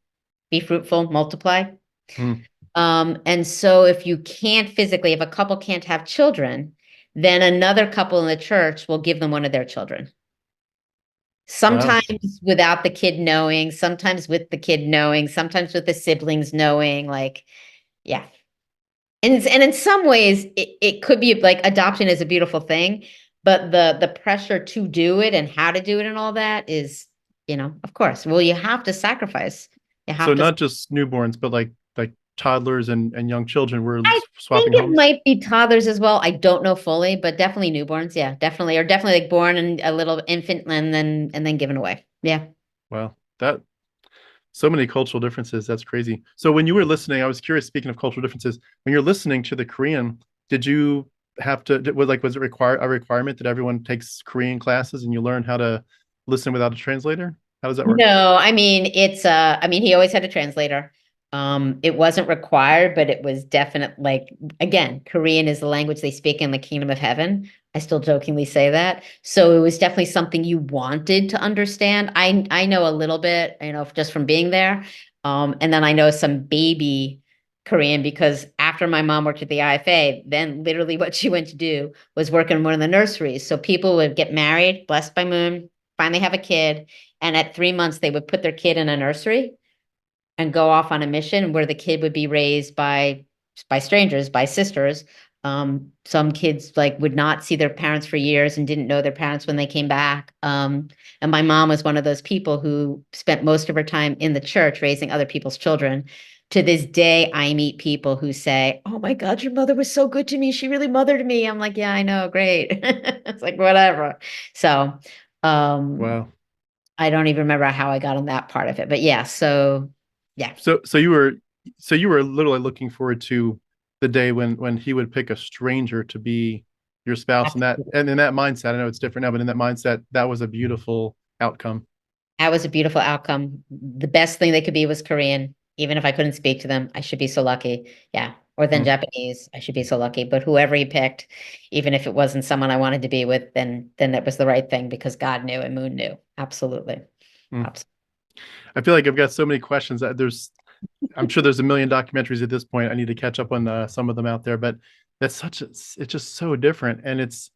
Be fruitful, multiply. Hmm. And so if a couple can't have children, then another couple in the church will give them one of their children. Wow. Sometimes without the kid knowing, sometimes with the kid knowing, sometimes with the siblings knowing, like, yeah. And in some ways it could be like adoption is a beautiful thing, but the pressure to do it and how to do it and all that is, of course. Well, you have to sacrifice. You So have to. not just newborns, but like toddlers and young children were I think swapping it homes. might be toddlers as well. I don't know fully, but definitely newborns. Yeah, definitely, or definitely like born and a little infant and then given away. Yeah. Wow. That so many cultural differences. That's crazy. So when you were listening, I was curious, speaking of cultural differences, when you're listening to the Korean, did you have to was it a requirement that everyone takes Korean classes and you learn how to listen without a translator? How does that work? No, I mean I mean he always had a translator. It wasn't required, but it was definite like again, Korean is the language they speak in the kingdom of heaven. I still jokingly say that. So it was definitely something you wanted to understand. I know a little bit, just from being there. And then I know some baby Korean because after my mom worked at the IFA, then literally what she went to do was work in one of the nurseries. So people would get married, blessed by Moon, finally have a kid, and at 3 months, they would put their kid in a nursery and go off on a mission where the kid would be raised by strangers, by sisters. Some kids like would not see their parents for years and didn't know their parents when they came back. And my mom was one of those people who spent most of her time in the church raising other people's children. To this day, I meet people who say, "Oh my God, your mother was so good to me. She really mothered me." I'm like, "Yeah, I know, great." It's like whatever. So, um, Wow. I don't even remember how I got on that part of it, but yeah, so yeah, So you were literally looking forward to the day when he would pick a stranger to be your spouse and that absolutely. and in that mindset, I know it's different now, but in that mindset, that was a beautiful outcome. That was a beautiful outcome. The best thing they could be was Korean, even if I couldn't speak to them. I should be so lucky. Yeah. Or then Hmm. Japanese. I should be so lucky. But whoever he picked, even if it wasn't someone I wanted to be with, then that was the right thing because God knew and Moon knew. Absolutely. Hmm. Absolutely. I feel like I've got so many questions. I'm sure there's a million documentaries at this point. I need to catch up on some of them out there, but it's just so different, and it's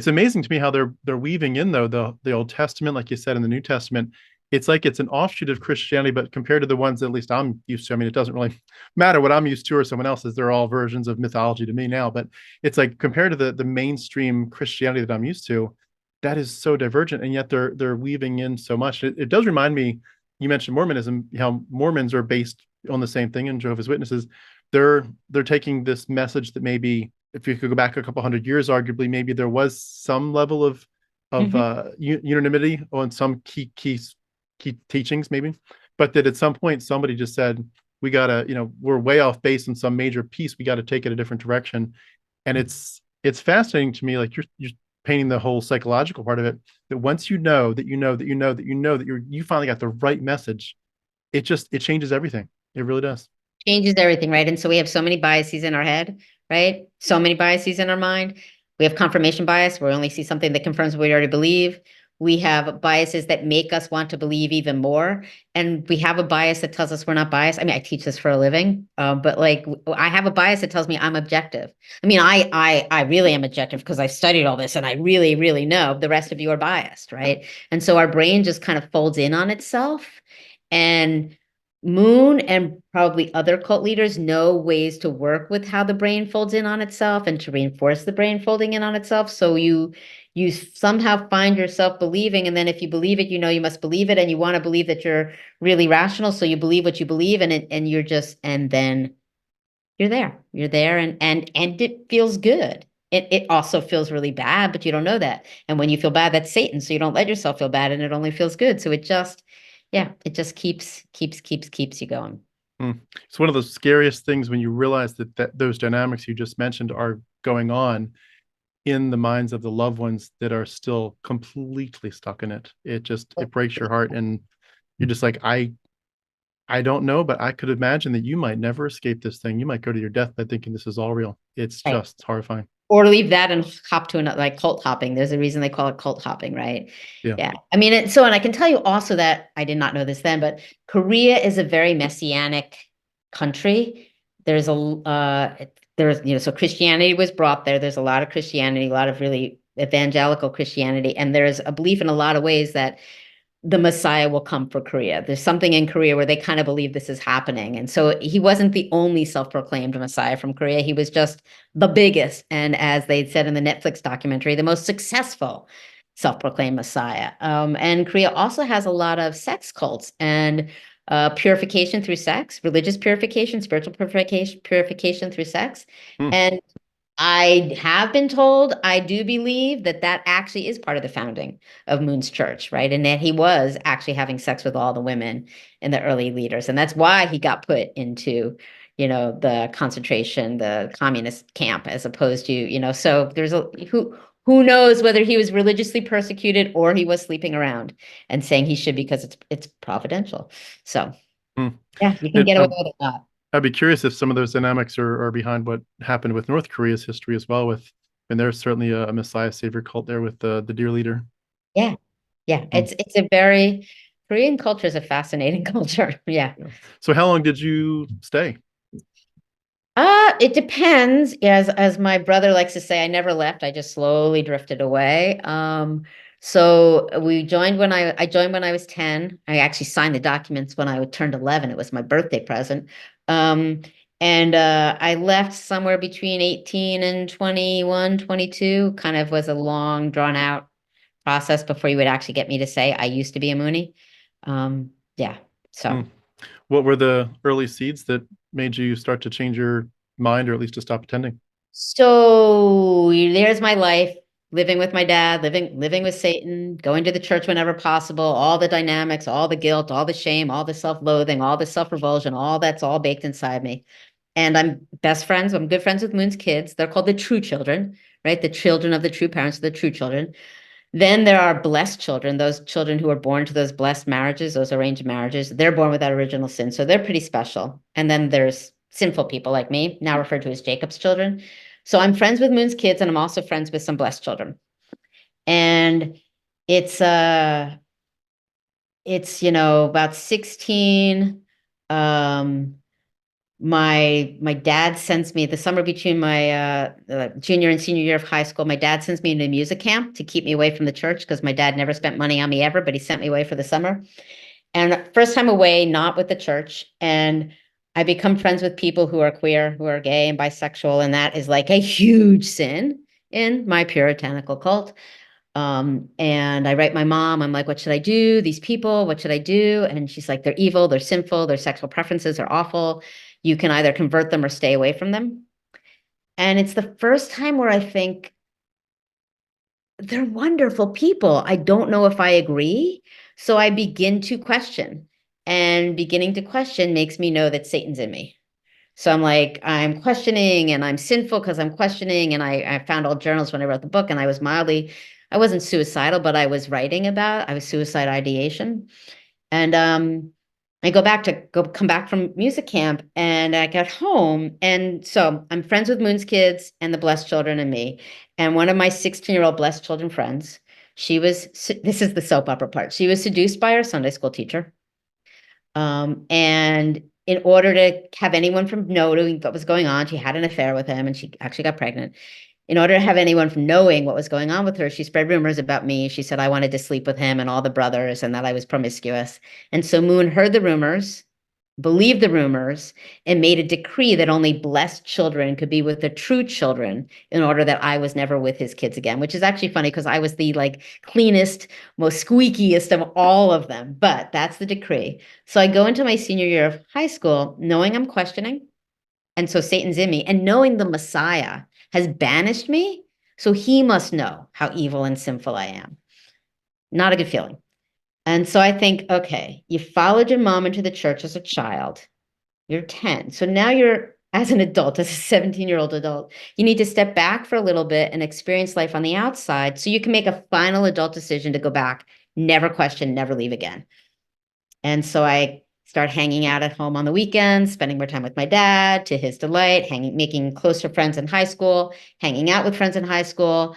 amazing to me how they're weaving in though the Old Testament, like you said, in the New Testament. It's like it's an offshoot of Christianity, but compared to the ones that at least I'm used to, I mean, it doesn't really matter what I'm used to or someone else's. They're all versions of mythology to me now, but it's like compared to the mainstream Christianity that I'm used to, that is so divergent, and yet they're weaving in so much. It does remind me. You mentioned Mormonism, how Mormons are based on the same thing in Jehovah's Witnesses. They're taking this message that maybe if you could go back a couple hundred years, arguably maybe there was some level of Mhm. unanimity on some key teachings, maybe, but that at some point somebody just said we gotta, we're way off base in some major piece. We got to take it a different direction, and it's fascinating to me. Like you're painting the whole psychological part of it. That once you know that you know that you know that you know that you finally got the right message, it changes everything. It really does. Changes everything, right? And so we have so many biases in our head, right? So many biases in our mind. We have confirmation bias where we only see something that confirms what we already believe. We have biases that make us want to believe even more. And we have a bias that tells us we're not biased. I mean, I teach this for a living, but like I have a bias that tells me I'm objective. I mean, I really am objective because I studied all this and I really, really know. The rest of you are biased, right? And so our brain just kind of folds in on itself. And Moon and probably other cult leaders know ways to work with how the brain folds in on itself and to reinforce the brain folding in on itself. So you somehow find yourself believing, and then if you believe it, you know you must believe it, and you want to believe that you're really rational, so you believe what you believe, and you're just, and then you're there, and it feels good. It also feels really bad, but you don't know that. And when you feel bad, that's Satan. So you don't let yourself feel bad, and it only feels good. So it just, yeah, it just keeps you going. It's one of the scariest things when you realize that those dynamics you just mentioned are going on in the minds of the loved ones that are still completely stuck in it. It breaks your heart, and you're just like, I don't know, but I could imagine that you might never escape this thing. You might go to your deathbed thinking this is all real. It's Right. just horrifying. Or leave that and hop to another, like cult hopping. There's a reason they call it cult hopping, right? Yeah. Yeah. I mean, and I can tell you also that I did not know this then, but Korea is a very messianic country. So Christianity was brought there. There's a lot of Christianity, a lot of really evangelical Christianity, and there's a belief in a lot of ways that the Messiah will come for Korea. There's something in Korea where they kind of believe this is happening. And so he wasn't the only self-proclaimed Messiah from Korea. He was just the biggest. And as they said in the Netflix documentary, the most successful self-proclaimed Messiah. And Korea also has a lot of sex cults and purification through sex, religious purification, spiritual purification through sex. Hmm. And I have been told, I do believe that that actually is part of the founding of Moon's church, right? And that he was actually having sex with all the women in the early leaders. And that's why he got put into, the concentration, the communist camp, as opposed to, so there's who knows whether he was religiously persecuted or he was sleeping around and saying he should because it's providential. So Hmm. yeah, you can It, get away with it a lot. I'd be curious if some of those dynamics are behind what happened with North Korea's history as well. And there's certainly a Messiah savior cult there with the dear leader. Yeah. Yeah, Hmm. it's a very Korean culture is a fascinating culture. Yeah. Yeah. So how long did you stay? It depends. As my brother likes to say, I never left. I just slowly drifted away. So I joined when I was 10. I actually signed the documents when I turned 11. It was my birthday present. Um, and I left somewhere between 18 and 21, 22. Kind of was a long, drawn out process before you would actually get me to say I used to be a Moonie. Yeah. Hmm. So. What were the early seeds that made you start to change your mind, or at least to stop attending? So there's my life, living with my dad, living with Satan, going to the church whenever possible, all the dynamics, all the guilt, all the shame, all the self-loathing, all the self-revulsion, all that's all baked inside me. And I'm good friends with Moon's kids. They're called the true children, right? The children of the true parents, the true children. Then there are blessed children, those children who are born to those blessed marriages, those arranged marriages. They're born without original sin, so they're pretty special. And then there's sinful people like me, now referred to as Jacob's children. So I'm friends with Moon's kids, and I'm also friends with some blessed children. And it's about 16. My dad sends me the summer between my junior and senior year of high school. My dad sends me into a music camp to keep me away from the church because my dad never spent money on me ever, but he sent me away for the summer. And first time away, not with the church. And I become friends with people who are queer, who are gay and bisexual. And that is like a huge sin in my puritanical cult. And I write my mom, I'm like, what should I do? These people, what should I do? And she's like, they're evil, they're sinful, their sexual preferences are awful. You can either convert them or stay away from them. And it's the first time where I think they're wonderful people. I don't know if I agree. So I begin to question. And beginning to question makes me know that Satan's in me. So I'm like, I'm questioning and I'm sinful because I'm questioning. And I found old journals when I wrote the book, and I wasn't suicidal, but I was I was suicide ideation. And I come back from music camp, and I got home. And so I'm friends with Moon's kids and the blessed children and me. And one of my 16-year-old blessed children friends This is the soap opera part. She was seduced by her Sunday school teacher. And in order to have anyone from knowing what was going on, she had an affair with him and she actually got pregnant. In order to have anyone from knowing what was going on with her, she spread rumors about me. She said I wanted to sleep with him and all the brothers and that I was promiscuous. And so Moon heard the rumors, believed the rumors, and made a decree that only blessed children could be with the true children in order that I was never with his kids again, which is actually funny because I was the like cleanest, most squeakiest of all of them. But that's the decree. So I go into my senior year of high school knowing I'm questioning. And so Satan's in me, and knowing the Messiah has banished me. So he must know how evil and sinful I am. Not a good feeling. And so I think, okay, you followed your mom into the church as a child. You're 10. So now you're, as an adult, as a 17-year-old adult, you need to step back for a little bit and experience life on the outside so you can make a final adult decision to go back, never question, never leave again. And so I start hanging out at home on the weekends, spending more time with my dad to his delight, making closer friends in high school, hanging out with friends in high school,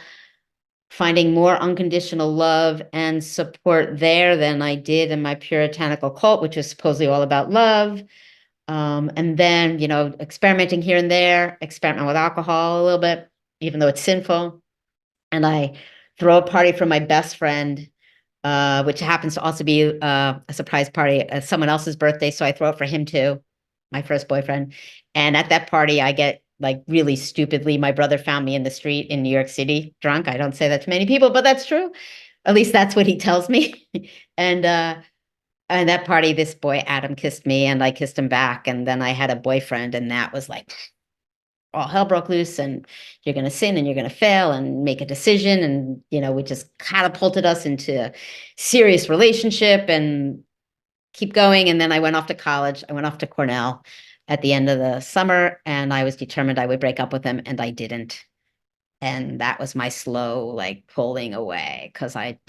finding more unconditional love and support there than I did in my puritanical cult, which was supposedly all about love. And then, experimenting here and there, experimenting with alcohol a little bit, even though it's sinful. And I throw a party for my best friend, which happens to also be a surprise party, someone else's birthday. So I throw it for him too, my first boyfriend. And at that party, I get like really stupidly, my brother found me in the street in New York City, drunk. I don't say that to many people, but that's true. At least that's what he tells me. And that party, this boy, Adam, kissed me and I kissed him back. And then I had a boyfriend and that was like, all hell broke loose and you're going to sin and you're going to fail and make a decision. And, we just catapulted us into a serious relationship and keep going. And then I went off to college. I went off to Cornell at the end of the summer and I was determined I would break up with him and I didn't. And that was my slow, like pulling away. Cause I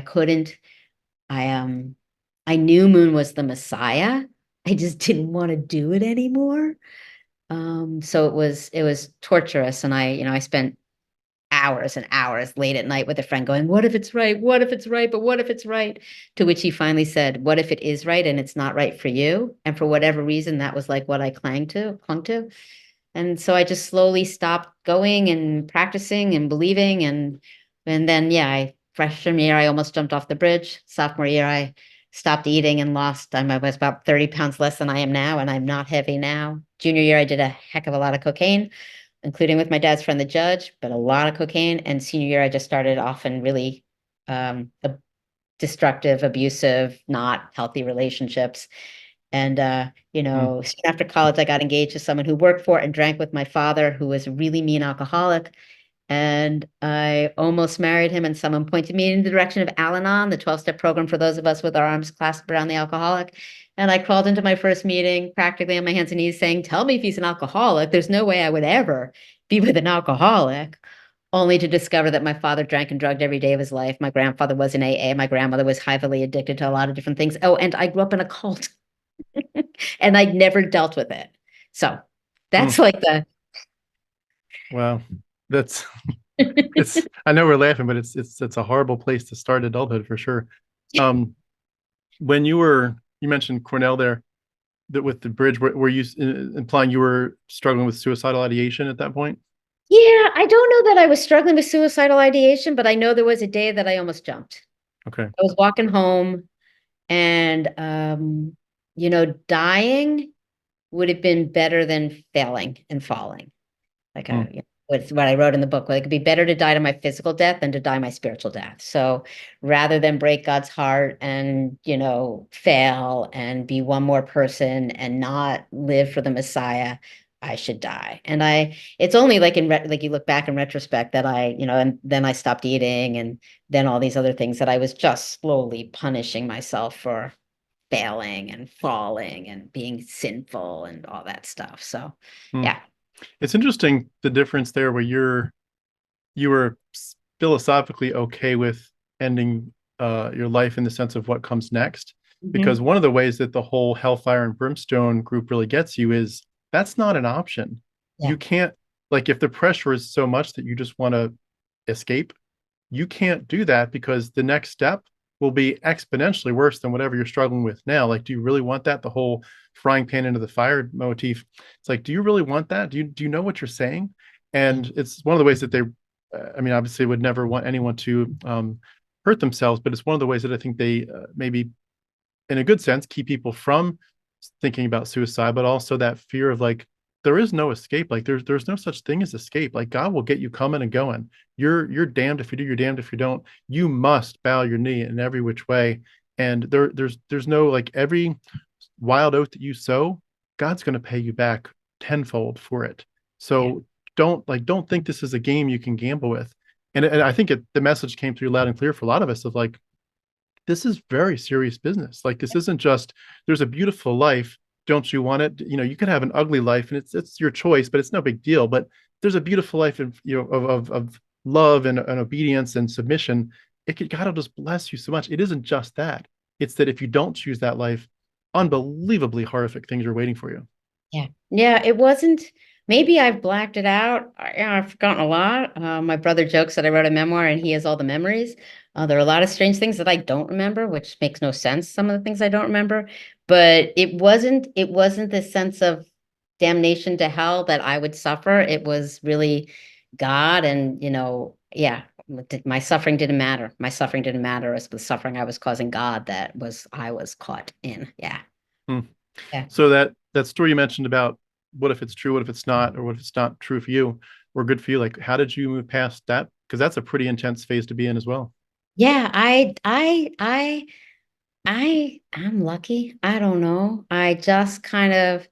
couldn't, I knew Moon was the Messiah. I just didn't want to do it anymore. So it was torturous. And I spent hours and hours late at night with a friend going, what if it's right? What if it's right? But what if it's right? To which he finally said, what if it is right and it's not right for you? And for whatever reason, that was like what I clung to. And so I just slowly stopped going and practicing and believing. And then, yeah, freshman year, I almost jumped off the bridge. Sophomore year, I stopped eating and lost. I was about 30 pounds less than I am now, and I'm not heavy now. Junior year, I did a heck of a lot of cocaine, including with my dad's friend, the judge, but a lot of cocaine. And senior year, I just started off in really destructive, abusive, not healthy relationships. And, soon after college, I got engaged to someone who worked for and drank with my father, who was a really mean alcoholic. And I almost married him, and someone pointed me in the direction of Al-Anon, the 12-step program for those of us with our arms clasped around the alcoholic. And I crawled into my first meeting practically on my hands and knees saying, tell me if he's an alcoholic. There's no way I would ever be with an alcoholic. Only to discover that my father drank and drugged every day of his life. My grandfather was in AA. My grandmother was heavily addicted to a lot of different things. Oh, and I grew up in a cult. And I'd never dealt with it. So that's like the Wow. That's it's I know we're laughing, but it's a horrible place to start adulthood for sure. When you mentioned Cornell there, that with the bridge, were you implying you were struggling with suicidal ideation at that point? Yeah, I don't know that I was struggling with suicidal ideation, but I know there was a day that I almost jumped. Okay. I was walking home and dying would have been better than failing and falling. Like what's what I wrote in the book. Like, it could be better to die to my physical death than to die my spiritual death. So rather than break God's heart and, fail and be one more person and not live for the Messiah, I should die. And it's only like like you look back in retrospect that and then I stopped eating and then all these other things that I was just slowly punishing myself for failing and falling and being sinful and all that stuff. So, Hmm. yeah. It's interesting the difference there where you were philosophically okay with ending your life in the sense of what comes next. Because one of the ways that the whole hellfire and brimstone group really gets you is that's not an option. Yeah. You can't, like, if the pressure is so much that you just want to escape, you can't do that because the next step will be exponentially worse than whatever you're struggling with now. Like, do you really want that? The whole frying pan into the fire motif. It's like, do you really want that? Do you know what you're saying? Yeah. And it's one of the ways that they, I mean, obviously would never want anyone to hurt themselves, but it's one of the ways that I think they maybe, in a good sense, keep people from thinking about suicide, but also that fear of like, there is no escape. Like there's no such thing as escape. Like God will get you coming and going. You're damned if you do, you're damned if you don't. You must bow your knee in every which way. And there's no like every wild oath that you sow, God's going to pay you back tenfold for it. Yeah. So don't think this is a game you can gamble with. And I think the message came through loud and clear for a lot of us of like, this is very serious business. Like this isn't just there's a beautiful life. Don't you want it? You know, you could have an ugly life and it's your choice, but it's no big deal. But there's a beautiful life of of love and obedience and submission. God will just bless you so much. It isn't just that. It's that if you don't choose that life, unbelievably horrific things are waiting for you. Yeah. Yeah, it wasn't. Maybe I've blacked it out. I've forgotten a lot. My brother jokes that I wrote a memoir and he has all the memories. There are a lot of strange things that I don't remember, which makes no sense. Some of the things I don't remember, but it wasn't the sense of damnation to hell that I would suffer. It was really God and, yeah, my suffering didn't matter. My suffering didn't matter. It was the suffering I was causing God that was I was caught in. Yeah. Hmm. Yeah. So that story you mentioned about what if it's true, what if it's not, or what if it's not true for you, or good for you? Like, how did you move past that? Because that's a pretty intense phase to be in as well. Yeah, I'm lucky. I don't know. I just kind of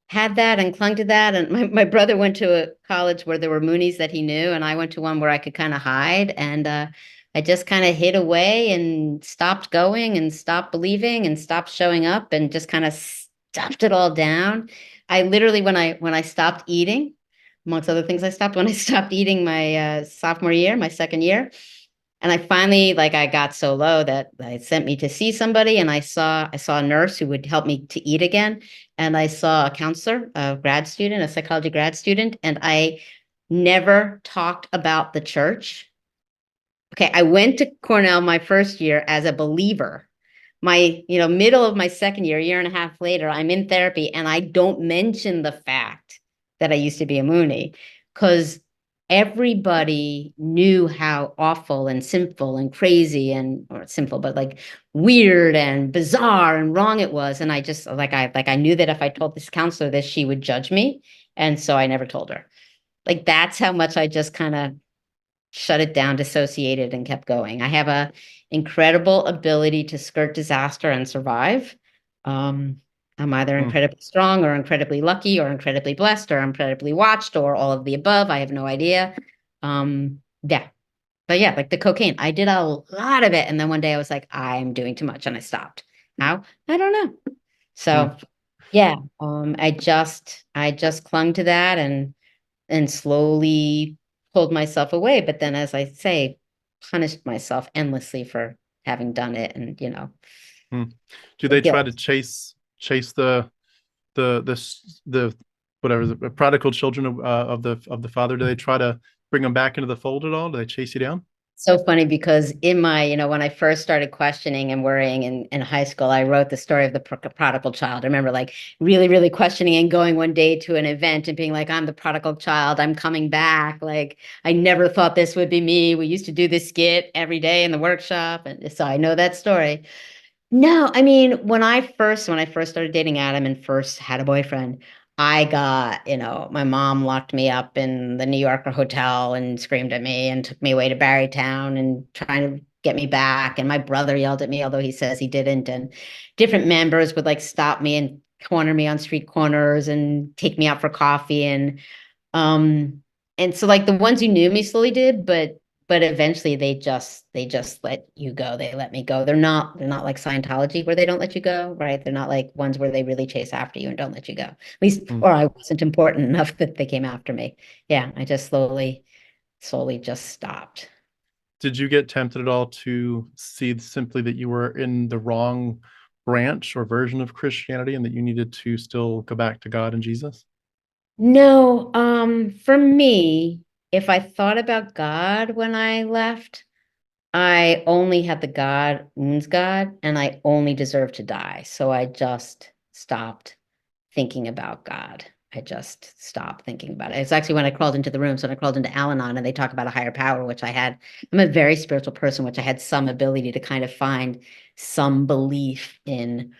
had that and clung to that. And my brother went to a college where there were Moonies that he knew, and I went to one where I could kind of hide. And I just kind of hid away and stopped going and stopped believing and stopped showing up and just kind of stuffed it all down. I literally, when I stopped eating, amongst other things, I stopped when I stopped eating my sophomore year, my second year. And I finally, like, I got so low that they sent me to see somebody, and I saw a nurse who would help me to eat again, and I saw a counselor, a grad student, a psychology grad student, and I never talked about the church. Okay, I went to Cornell my first year as a believer. My, middle of my second year and a half later, I'm in therapy and I don't mention the fact that I used to be a Moonie because everybody knew how awful and sinful and crazy and or sinful, but like weird and bizarre and wrong it was. And I just I knew that if I told this counselor this, she would judge me. And so I never told her. Like that's how much I just kind of shut it down, dissociated, and kept going. I have a incredible ability to skirt disaster and survive. Um, I'm either Hmm. incredibly strong or incredibly lucky or incredibly blessed or incredibly watched or all of the above. I have no idea. Yeah. But yeah, like the cocaine, I did a lot of it. And then one day I was like, I'm doing too much and I stopped. How? I don't know. Hmm. So yeah, I just clung to that and slowly pulled myself away. But then, as I say, punished myself endlessly for having done it. And, Hmm. Do the they try to guilt. chase the whatever the prodigal children of the father? Do they try to bring them back into the fold at all? Do they chase you down? So funny because in my, when I first started questioning and worrying in high school, I wrote the story of the prodigal child. I remember like really, really questioning and going one day to an event and being like, I'm the prodigal child. I'm coming back. Like, I never thought this would be me. We used to do this skit every day in the workshop. And so I know that story. No, I mean, when I first started dating Adam and first had a boyfriend, I got, my mom locked me up in the New Yorker hotel and screamed at me and took me away to Barrytown and trying to get me back. And my brother yelled at me, although he says he didn't. And different members would like stop me and corner me on street corners and take me out for coffee. Um, and so like the ones who knew me slowly did, but eventually they just let you go. They let me go. They're not like Scientology where they don't let you go, right? They're not like ones where they really chase after you and don't let you go. At least, Hmm. or I wasn't important enough that they came after me. Yeah, I just slowly just stopped. Did you get tempted at all to see simply that you were in the wrong branch or version of Christianity and that you needed to still go back to God and Jesus? No, for me, if I thought about God when I left, I only had the God, Moon's God, and I only deserve to die. So I just stopped thinking about God. I just stopped thinking about it. It's actually when I crawled into the room. So when I crawled into Al-Anon and they talk about a higher power, which I had, I'm a very spiritual person, which I had some ability to kind of find some belief in,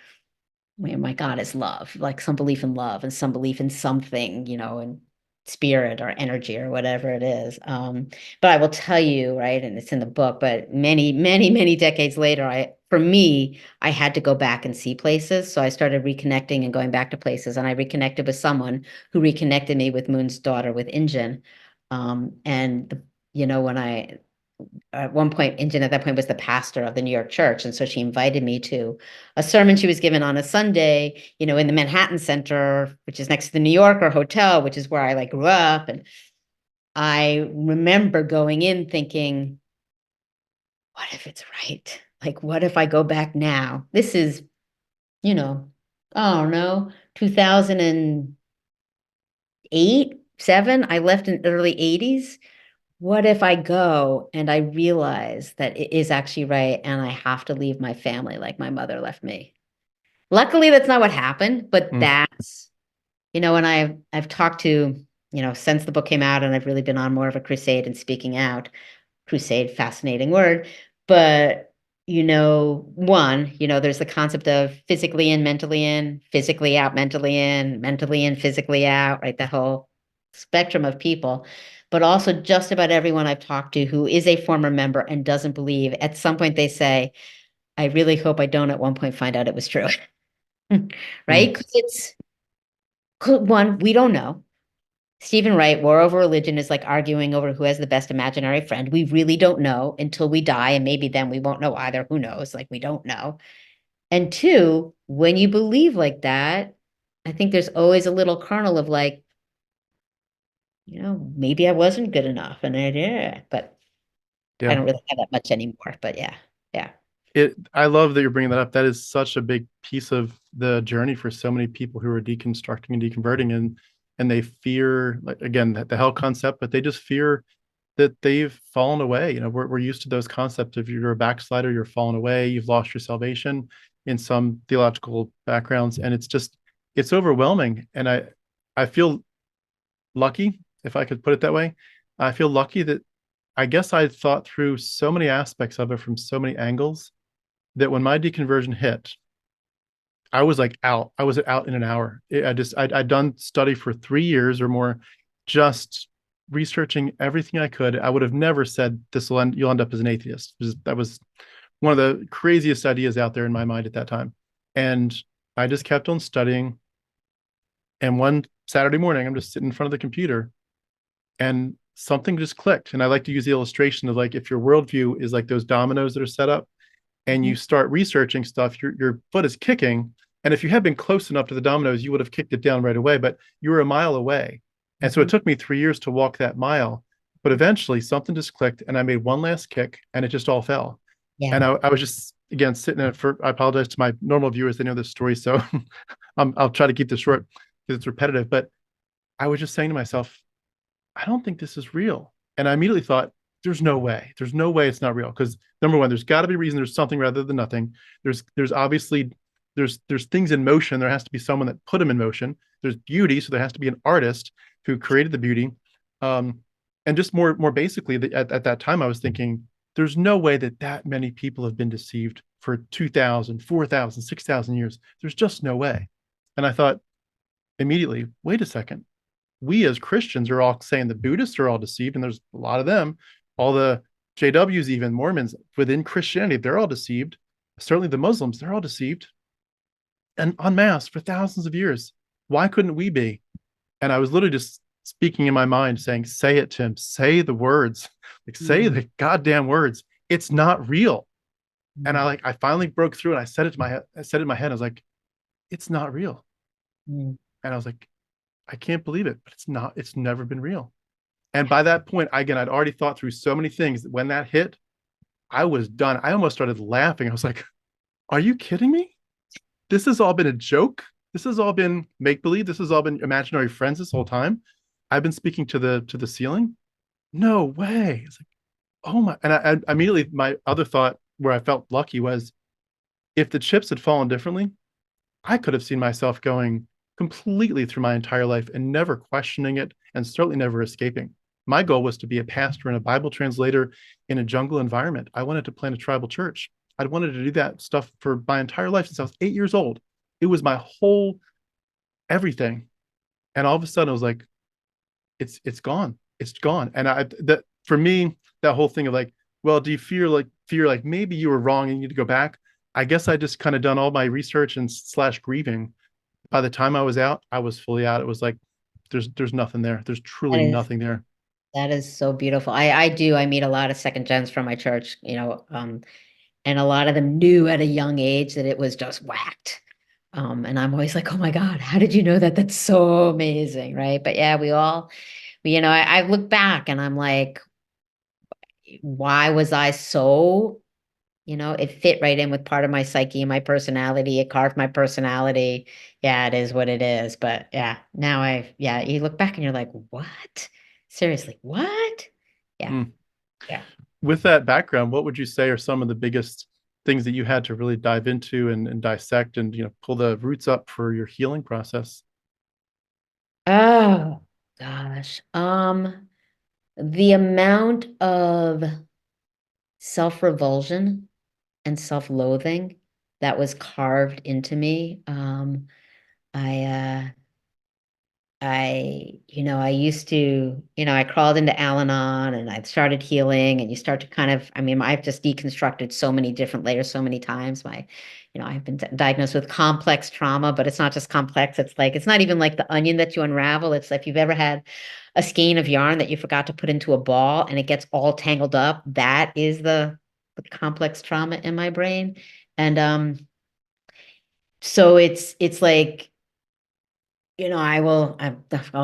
my God is love, like some belief in love and some belief in something, and spirit or energy or whatever it is. But I will tell you, right, and it's in the book, but many, many, many decades later, for me, I had to go back and see places. So I started reconnecting and going back to places, and I reconnected with someone who reconnected me with Moon's daughter, with Injin. When I at one point, Injin at that point was the pastor of the New York church. And so she invited me to a sermon she was given on a Sunday, in the Manhattan Center, which is next to the New Yorker Hotel, which is where I like grew up. And I remember going in thinking, what if it's right? Like, what if I go back now? This is, I don't know, 2008, 7. I left in early 80s. What if I go and I realize that it is actually right and I have to leave my family like my mother left me? Luckily, that's not what happened, but Mm, and I've talked to, since the book came out, and I've really been on more of a crusade and speaking out. Crusade, fascinating word. But, there's the concept of physically in, physically out, mentally in, physically out, right? That whole spectrum of people. But also just about everyone I've talked to who is a former member and doesn't believe, at some point they say, I really hope I don't at one point find out it was true. mm. Right? Because one, we don't know. Stephen Wright, War Over Religion is like arguing over who has the best imaginary friend. We really don't know until we die, and maybe then we won't know either. Who knows? Like, we don't know. And two, when you believe like that, I think there's always a little kernel of like, maybe I wasn't good enough, and but I Yeah. don't really have that much anymore. But yeah, yeah. I love that you're bringing that up. That is such a big piece of the journey for so many people who are deconstructing and deconverting, and they fear, like, again, the hell concept, but they just fear that they've fallen away. We're used to those concepts. If you're a backslider, you're fallen away, you've lost your salvation in some theological backgrounds, and it's overwhelming. And I feel lucky, if I could put it that way. I feel lucky that I guess I thought through so many aspects of it from so many angles that when my deconversion hit, I was like out. I was out in an hour. I'd done study for 3 years or more, just researching everything I could. I would have never said you'll end up as an atheist. That was one of the craziest ideas out there in my mind at that time. And I just kept on studying. And one Saturday morning, I'm just sitting in front of the computer and something just clicked. And I like to use the illustration of, like, if your worldview is like those dominoes that are set up, and Mhm. you start researching stuff, your foot is kicking. And if you had been close enough to the dominoes, you would have kicked it down right away, but you were a mile away. And so it Mhm. took me 3 years to walk that mile. But eventually something just clicked and I made one last kick and it just all fell. Yeah. And I was just, again, sitting in it I apologize to my normal viewers. They know this story. So I'll try to keep this short because it's repetitive. But I was just saying to myself, I don't think this is real. And I immediately thought, there's no way. There's no way it's not real. Because number one, there's got to be a reason. There's something rather than nothing. There's obviously there's things in motion. There has to be someone that put them in motion. There's beauty, so there has to be an artist who created the beauty. Um, and just more basically, at that time, I was thinking, there's no way that many people have been deceived for 2,000, 4,000, 6,000 years. There's just no way. And I thought immediately, wait a second, we as Christians are all saying the Buddhists are all deceived, and there's a lot of them. All the JWs, even Mormons within Christianity, they're all deceived. Certainly the Muslims, they're all deceived and en masse for thousands of years. Why couldn't we be? And I was literally just speaking in my mind, saying, say it, Tim, say the words, like, say Mhm. the goddamn words. It's not real. And Mhm. I finally broke through and I said it to my head. I said it in my head. I was like, it's not real. Mhm. And I was like, I can't believe it, but it's not, it's never been real. And by that point, again, I'd already thought through so many things that when that hit, I was done. I almost started laughing. I was like, are you kidding me? This has all been a joke. This has all been make believe. This has all been imaginary friends this whole time. I've been speaking to the ceiling. No way. It's like, Oh my, and I immediately, my other thought where I felt lucky was if the chips had fallen differently, I could have seen myself going completely through my entire life and never questioning it and certainly never escaping. My goal was to be a pastor and a Bible translator in a jungle environment. I wanted to plant a tribal church. I'd wanted to do that stuff for my entire life since I was 8 years old. It was my whole everything. And all of a sudden it was like, it's gone. It's gone. And I that for me, that whole thing of like, well, do you fear like maybe you were wrong and you need to go back? I guess I just kind of done all my research and slash grieving. By the time I was out, I was fully out. It was like there's nothing there. There's That truly is nothing there. that is so beautiful. I meet a lot of second gens from my church, and a lot of them knew at a young age that it was just whacked. And I'm always like, oh my God, how did you know that? That's so amazing, right? But yeah, I look back and I'm like, why was I so, it fit right in with part of my psyche and my personality. It carved my personality. Yeah, it is what it is. But yeah, you look back and you're like, what? Seriously, what? Yeah, Hmm. yeah. With that background, what would you say are some of the biggest things that you had to really dive into and dissect and pull the roots up for your healing process? Oh gosh. The amount of self-revulsion and self-loathing that was carved into me. I I used to, I crawled into Al-Anon and I started healing and you start to kind of, I mean, I've just deconstructed so many different layers so many times. I've been diagnosed with complex trauma, but it's not just complex. It's not even like the onion that you unravel. It's like if you've ever had a skein of yarn that you forgot to put into a ball and it gets all tangled up. That is the complex trauma in my brain. And so it's like, I'll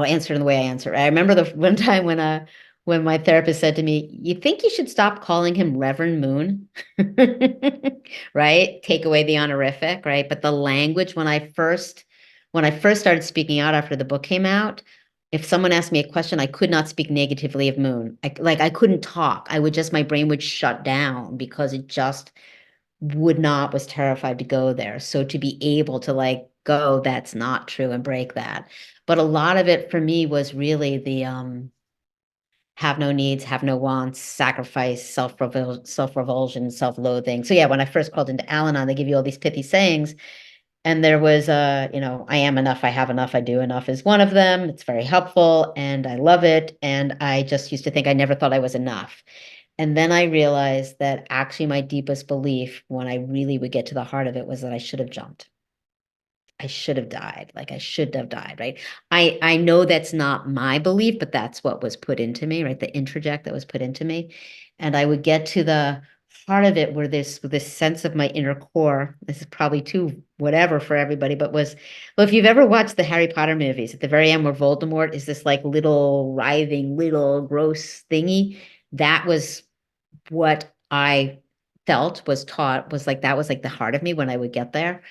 answer in the way I answer. I remember the one time when my therapist said to me, "You think you should stop calling him Reverend Moon?" Right? Take away the honorific, right? But the language when I first started speaking out after the book came out, if someone asked me a question, I could not speak negatively of Moon. I couldn't talk. My brain would shut down because it just was terrified to go there. So to be able to like go, that's not true and break that. But a lot of it for me was really the have no needs, have no wants, sacrifice, self-revulsion, self-loathing. So yeah, when I first called into Al-Anon, they give you all these pithy sayings. And there was I am enough, I have enough, I do enough is one of them. It's very helpful and I love it. And I just used to think I never thought I was enough. And then I realized that actually my deepest belief, when I really would get to the heart of it, was that I should have jumped. I should have died. Like I should have died, right? I know that's not my belief, but that's what was put into me, right? The introject that was put into me. And I would get to the heart of it where this sense of my inner core, this is probably too whatever for everybody, but well, if you've ever watched the Harry Potter movies, at the very end where Voldemort is this like little writhing, little gross thingy, that was what I felt was taught was like that was like the heart of me when I would get there.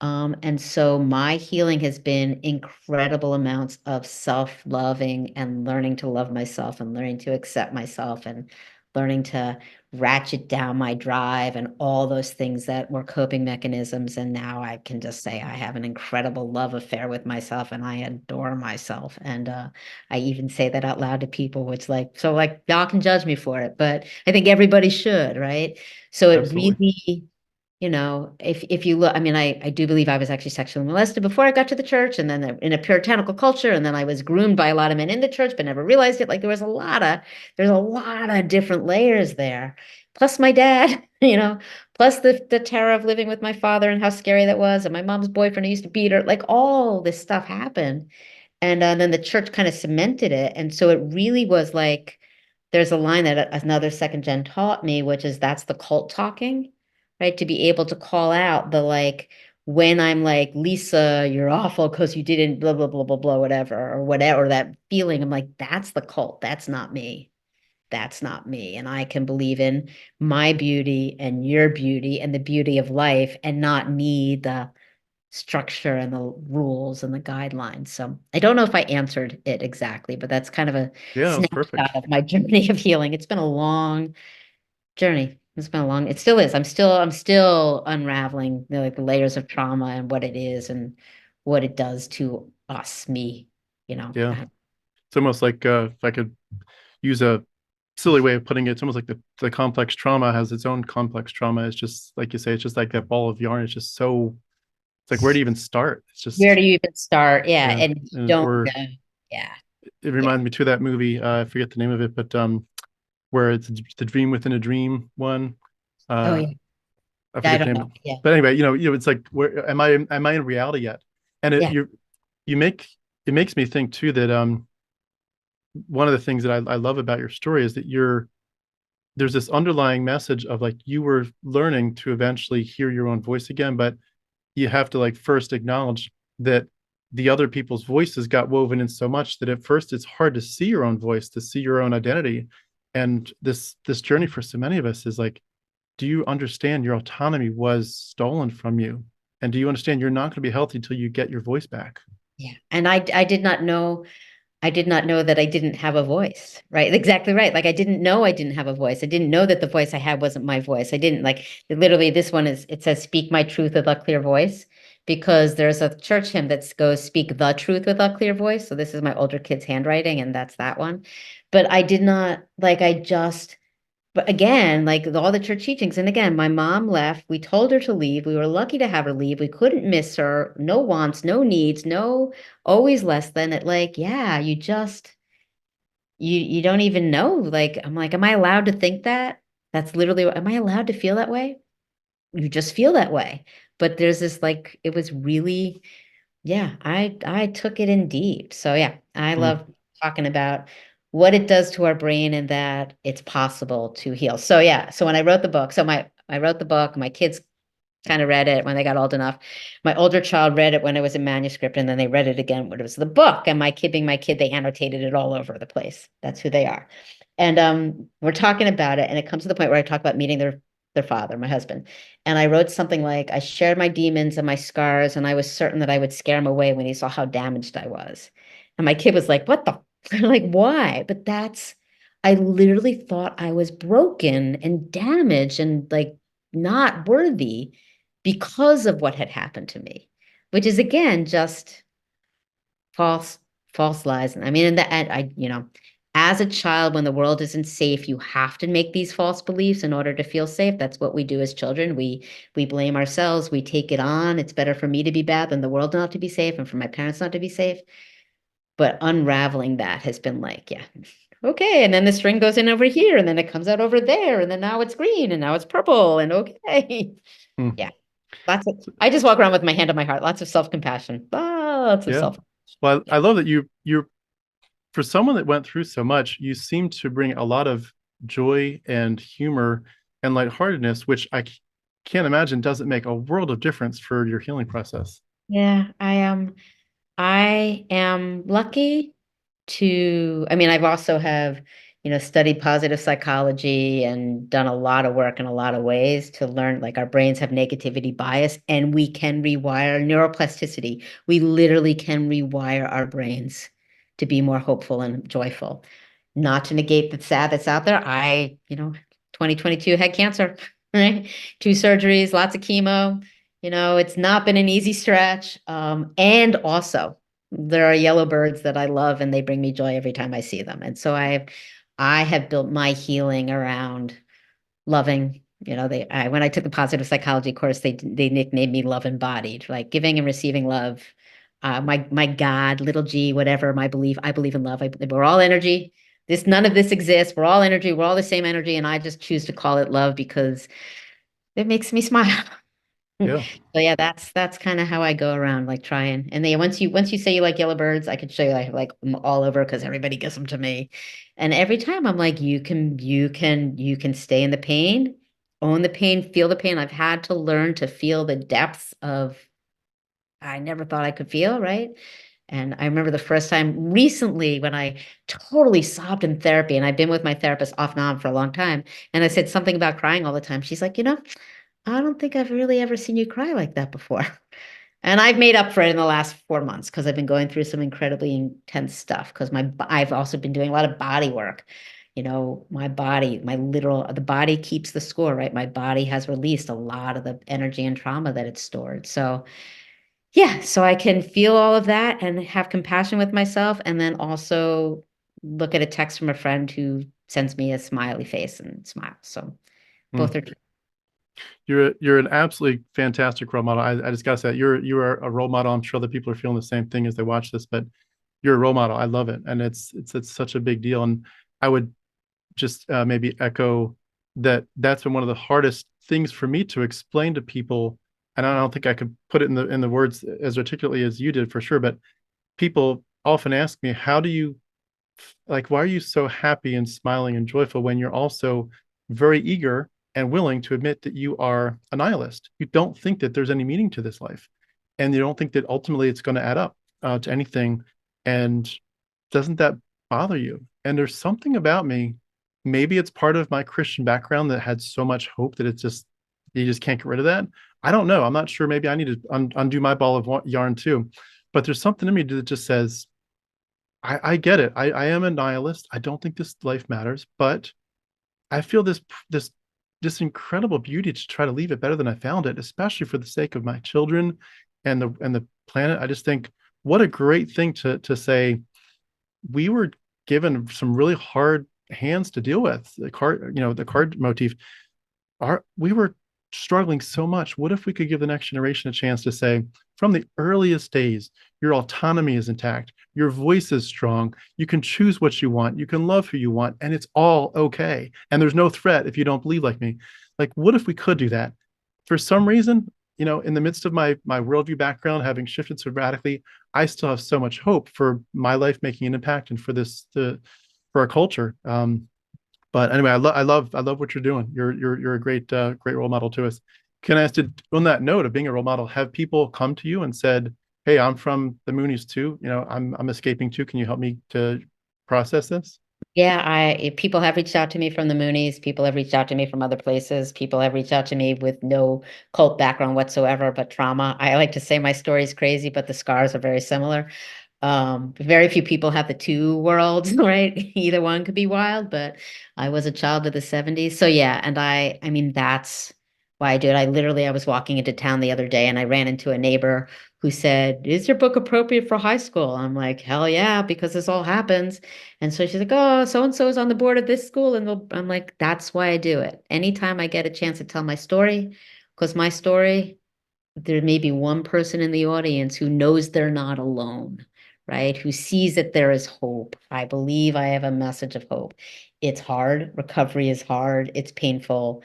And so my healing has been incredible amounts of self-loving and learning to love myself and learning to accept myself and learning to ratchet down my drive and all those things that were coping mechanisms. And now I can just say I have an incredible love affair with myself and I adore myself. And I even say that out loud to people, which like y'all can judge me for it, but I think everybody should, right? So it Absolutely. really if you look, I mean, I do believe I was actually sexually molested before I got to the church, and then in a puritanical culture, and then I was groomed by a lot of men in the church, but never realized it. Like there's a lot of different layers there. Plus my dad, plus the terror of living with my father and how scary that was, and my mom's boyfriend who used to beat her. Like all this stuff happened, and then the church kind of cemented it, and so it really was like there's a line that another second gen taught me, which is that's the cult talking, right? To be able to call out the like when I'm like, Lisa, you're awful because you didn't blah, blah, blah, blah, blah, whatever, that feeling. I'm like, that's the cult. That's not me. That's not me. And I can believe in my beauty and your beauty and the beauty of life and not need the structure and the rules and the guidelines. So I don't know if I answered it exactly, but that's kind of a Yeah, that was perfect. snapshot of my journey of healing. It's been a long journey. It's been a long, it still is. I'm still unraveling like the layers of trauma and what it is and what it does to us, me, you know. Yeah. It's almost like if I could use a silly way of putting it, it's almost like the complex trauma has its own complex trauma. It's just like you say, it's just like that ball of yarn. It's just so, it's like where do you even start? It's Where just, do you even start? Yeah, yeah. and you And, don't or know. Yeah, it yeah. reminds me too of that movie. I forget the name of it, but where it's the dream within a dream one. Oh Uh, yeah. I I forget the don't name know. of it. Yeah, But anyway, it's like where am I in reality yet? And yeah, you make it makes me think too that one of the things that I love about your story is that there's this underlying message of like you were learning to eventually hear your own voice again, but you have to like first acknowledge that the other people's voices got woven in so much that at first it's hard to see your own voice, to see your own identity. And this journey for so many of us is like, do you understand your autonomy was stolen from you? And do you understand you're not going to be healthy until you get your voice back? yeah. And I did not know. I did not know that I didn't have a voice, right? Exactly right. Like I didn't know I didn't have a voice. I didn't know that the voice I had wasn't my voice. I didn't like literally this one is it says speak my truth with a clear voice because there's a church hymn that goes speak the truth with a clear voice. So this is my older kid's handwriting and that's that one. But I did not like I just but again, like all the church teachings, and again, my mom left. We told her to leave. We were lucky to have her leave. We couldn't miss her. No wants, no needs, no always less than it. Like, yeah, you just you don't even know. Like, I'm like, am I allowed to think that? That's literally, am I allowed to feel that way? You just feel that way. But there's this like, it was really yeah, I took it in deep. So yeah, I Hmm. love talking about what it does to our brain and that it's possible to heal. So yeah, so when I wrote the book, I wrote the book, my kids kind of read it when they got old enough. My older child read it when it was a manuscript, and then they read it again when it was the book. And my kid being my kid, they annotated it all over the place. That's who they are. And we're talking about it, and it comes to the point where I talk about meeting their father, my husband. And I wrote something like, I shared my demons and my scars, and I was certain that I would scare him away when he saw how damaged I was. And my kid was like, what the? Like, why? But I literally thought I was broken and damaged and like not worthy because of what had happened to me, which is again just false, false lies. I mean, in the end, as a child, when the world isn't safe, you have to make these false beliefs in order to feel safe. That's what we do as children. We blame ourselves. We take it on. It's better for me to be bad than the world not to be safe, and for my parents not to be safe. But unraveling that has been like, yeah, okay. And then the string goes in over here, and then it comes out over there, and then now it's green, and now it's purple, and okay, Hmm. yeah. I just walk around with my hand on my heart. Lots of self-compassion. Lots of Yeah. self. Well, Yeah. I love that you're for someone that went through so much, you seem to bring a lot of joy and humor and lightheartedness, which can't imagine doesn't make a world of difference for your healing process. Yeah, I am lucky I mean, I've also have, studied positive psychology and done a lot of work in a lot of ways to learn like our brains have negativity bias and we can rewire neuroplasticity. We literally can rewire our brains to be more hopeful and joyful. Not to negate the sad that's out there. 2022 had cancer, right? Two surgeries, lots of chemo. It's not been an easy stretch. And also, there are yellow birds that I love and they bring me joy every time I see them. And so I have built my healing around loving, when I took the positive psychology course, they nicknamed me love embodied, like giving and receiving love. My God, little G, whatever my belief, I believe in love. We're all energy. None of this exists. We're all energy. We're all the same energy. And I just choose to call it love because it makes me smile. Yeah. So yeah, that's kind of how I go around, like trying. And then once you say you like yellow birds, I could show you I have like them all over because everybody gives them to me. And every time I'm like, you can stay in the pain, own the pain, feel the pain. I've had to learn to feel the depths of I never thought I could feel, right? And I remember the first time recently when I totally sobbed in therapy, and I've been with my therapist off and on for a long time. And I said something about crying all the time. She's like, I don't think I've really ever seen you cry like that before. And I've made up for it in the last 4 months because I've been going through some incredibly intense stuff because I've also been doing a lot of body work. My body, the body keeps the score, right? My body has released a lot of the energy and trauma that it's stored. So yeah, so I can feel all of that and have compassion with myself, and then also look at a text from a friend who sends me a smiley face and smile. So both Mm. are true. You're an absolutely fantastic role model. I just gotta say you are a role model. I'm sure other people are feeling the same thing as they watch this, but you're a role model. I love it, and it's such a big deal. And I would just maybe echo that that's been one of the hardest things for me to explain to people. And I don't think I could put it in the words as articulately as you did for sure. But people often ask me, how do you like, why are you so happy and smiling and joyful when you're also very eager and willing to admit that you are a nihilist? You don't think that there's any meaning to this life, and you don't think that ultimately it's going to add up to anything. And doesn't that bother you? And there's something about me, maybe it's part of my Christian background that had so much hope that it's just, you just can't get rid of that. I don't know. I'm not sure. Maybe I need to undo my ball of yarn too. But there's something in me that just says, I get it. I am a nihilist. I don't think this life matters, but I feel this this incredible beauty to try to leave it better than I found it, especially for the sake of my children and the planet. I just think what a great thing to say. We were given some really hard hands to deal with. The card motif, we were struggling so much. What if we could give the next generation a chance to say, from the earliest days, your autonomy is intact, your voice is strong, you can choose what you want, you can love who you want, and it's all okay. And there's no threat if you don't believe like me. Like, what if we could do that? For some reason, in the midst of my worldview background having shifted so radically, I still have so much hope for my life making an impact and for our culture. But anyway, I love what you're doing. You're a great role model to us. Can I ask, on that note of being a role model, have people come to you and said, "Hey, I'm from the Moonies too. I'm escaping too. Can you help me to process this?" Yeah, people have reached out to me from the Moonies. People have reached out to me from other places. People have reached out to me with no cult background whatsoever, but trauma. I like to say my story is crazy, but the scars are very similar. Very few people have the two worlds, right? Either one could be wild, but I was a child of the 70s. So yeah, and I mean, that's why I do it. I was walking into town the other day and I ran into a neighbor who said, "Is your book appropriate for high school?" I'm like, "Hell yeah, because this all happens." And so she's like, "Oh, so and so is on the board of this school." And I'm like, "That's why I do it. Anytime I get a chance to tell my story, because my story, there may be one person in the audience who knows they're not alone, right? Who sees that there is hope. I believe I have a message of hope. It's hard. Recovery is hard. It's painful.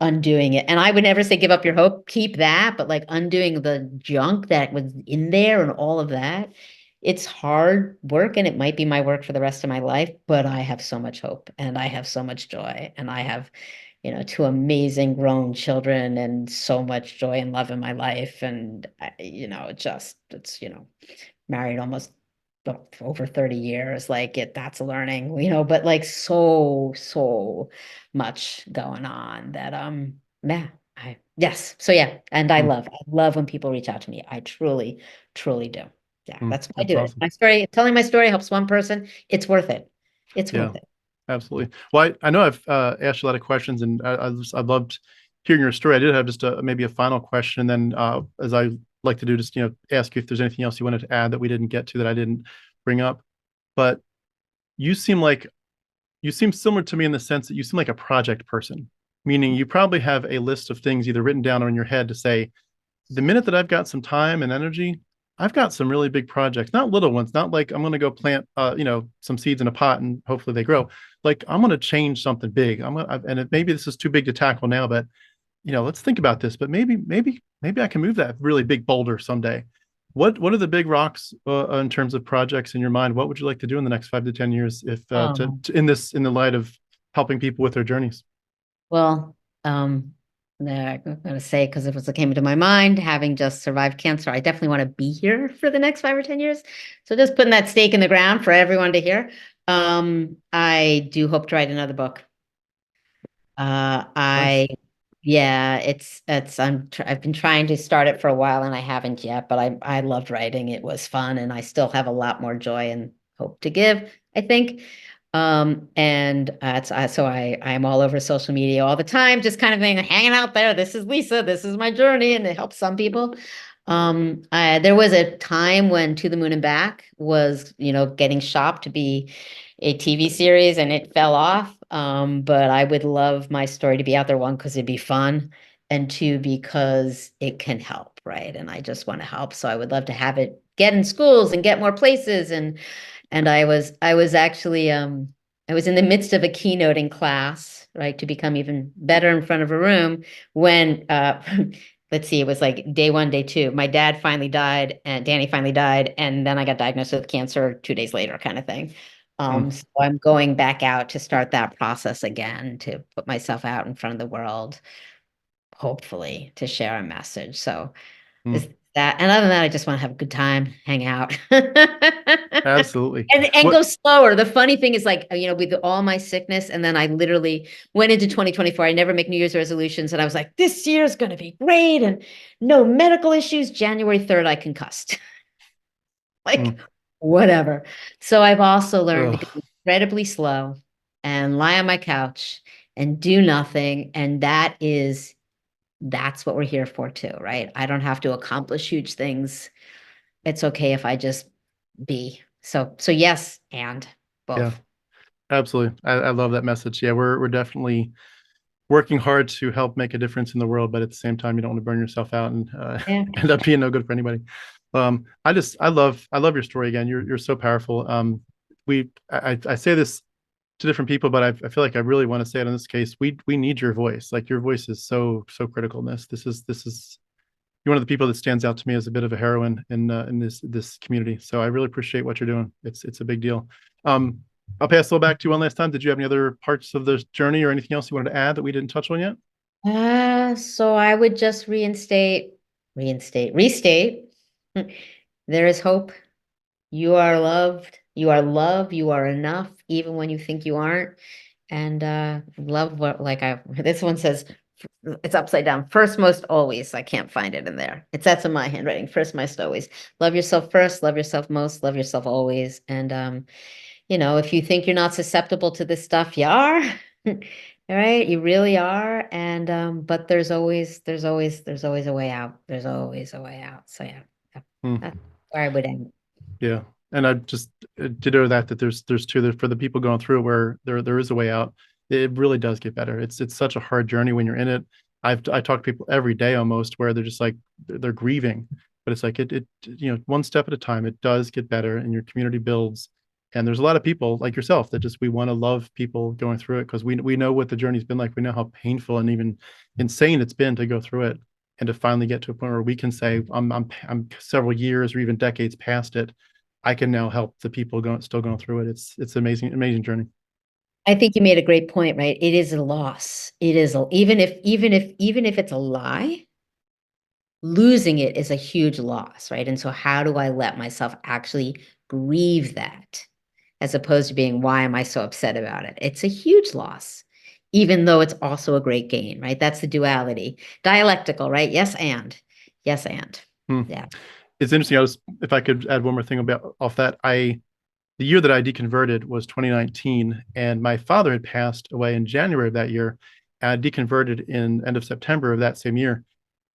Undoing it. And I would never say give up your hope, keep that, but like undoing the junk that was in there and all of that, it's hard work and it might be my work for the rest of my life, but I have so much hope and I have so much joy and I have, two amazing grown children and so much joy and love in my life. And, married almost over 30 years, that's a learning, but like so much going on that, yeah, yes. So yeah. And I Hmm, love when people reach out to me. I truly, truly do. Yeah. That's why I that's do it. awesome. Telling my story helps one person. It's worth it. It's Yeah, worth it. absolutely. Well, I know I've asked you a lot of questions, and I loved hearing your story. I did have just maybe a final question, and then as I like to do, just ask you if there's anything else you wanted to add that we didn't get to that I didn't bring up. But you seem like you seem similar to me in the sense that you seem like a project person, meaning you probably have a list of things either written down or in your head to say, the minute that I've got some time and energy, I've got some really big projects, not little ones, not like I'm going to go plant, some seeds in a pot and hopefully they grow. Like I'm going to change something big. Maybe this is too big to tackle now, but let's think about this. But maybe I can move that really big boulder someday. What are the big rocks in terms of projects in your mind? What would you like to do in the next 5 to 10 years, if in the light of helping people with their journeys? Well, um, I'm going to say, because it came into my mind, having just survived cancer, I definitely want to be here for the next 5 or 10 years. So just putting that stake in the ground for everyone to hear. I do hope to write another book. Nice. Yeah, I've been trying to start it for a while and I haven't yet, but I loved writing. It was fun and I still have a lot more joy and hope to give, I think. And so I am all over social media all the time, just kind of being hanging out there. This is Lisa, this is my journey, and it helps some people. There was a time when To the Moon and Back was, getting shopped to be a TV series and it fell off. But I would love my story to be out there, one, because it'd be fun, and two, because it can help, right? And I just want to help. So I would love to have it get in schools and get more places. And I was actually I was in the midst of a keynoting class, right, to become even better in front of a room when let's see, it was like day one, day two. My dad finally died, and Danny finally died, and then I got diagnosed with cancer 2 days later, kind of thing. Mm, So I'm going back out to start that process again, to put myself out in front of the world, hopefully to share a message. So is mm. that, and other than that, I just want to have a good time, hang out. Absolutely. And What? go slower. The funny thing is, like, with all my sickness, and then I literally went into 2024. I never make New Year's resolutions, and I was like, this year's gonna be great, and no medical issues. January 3rd, I concussed. Like, Mm, whatever. So I've also learned to ugh, go incredibly slow and lie on my couch and do nothing. And that's what we're here for too, right? I don't have to accomplish huge things. It's okay if I just be. So yes, and yeah, both. absolutely. I love that message. Yeah, we're definitely working hard to help make a difference in the world, but at the same time, you don't want to burn yourself out and Yeah. end up being no good for anybody. I love your story again. You're so powerful. I say this to different people, but I feel like I really want to say it in this case. We need your voice. Like your voice is so critical in this. This is you're one of the people that stands out to me as a bit of a heroine in this community. So I really appreciate what you're doing. It's a big deal. Um, I'll pass it back to you one last time. Did you have any other parts of this journey or anything else you wanted to add that we didn't touch on yet? So I would just restate. There is hope. You are loved. You are loved. You are enough, even when you think you aren't. And love what, like, this one says, it's upside down. First, most always. I can't find it in there. That's in my handwriting. First, most always. Love yourself first. Love yourself most. Love yourself always. And if you think you're not susceptible to this stuff, you are. All right, you really are. And but there's always a way out. There's always a way out. So yeah, Hmm. that's where I would end. Yeah, and I just ditto that there's two for the people going through it where there is a way out. It really does get better. It's such a hard journey when you're in it. I talk to people every day almost where they're just like they're grieving, but it's like it one step at a time. It does get better, and your community builds. And there's a lot of people like yourself that just we want to love people going through it because we know what the journey's been like. We know how painful and even insane it's been to go through it, and to finally get to a point where we can say I'm several years or even decades past it. I can now help the people still going through it. It's amazing journey. I think you made a great point, right? It is a loss. It is even if it's a lie, losing it is a huge loss, right? And so how do I let myself actually grieve that, as opposed to being, why am I so upset about it? It's a huge loss, even though it's also a great gain, right? That's the duality. Dialectical, right? Yes, and. Yes, and. Hmm. Yeah. It's interesting. If I could add one more thing about off that, the year that I deconverted was 2019, and my father had passed away in January of that year. And I deconverted in end of September of that same year,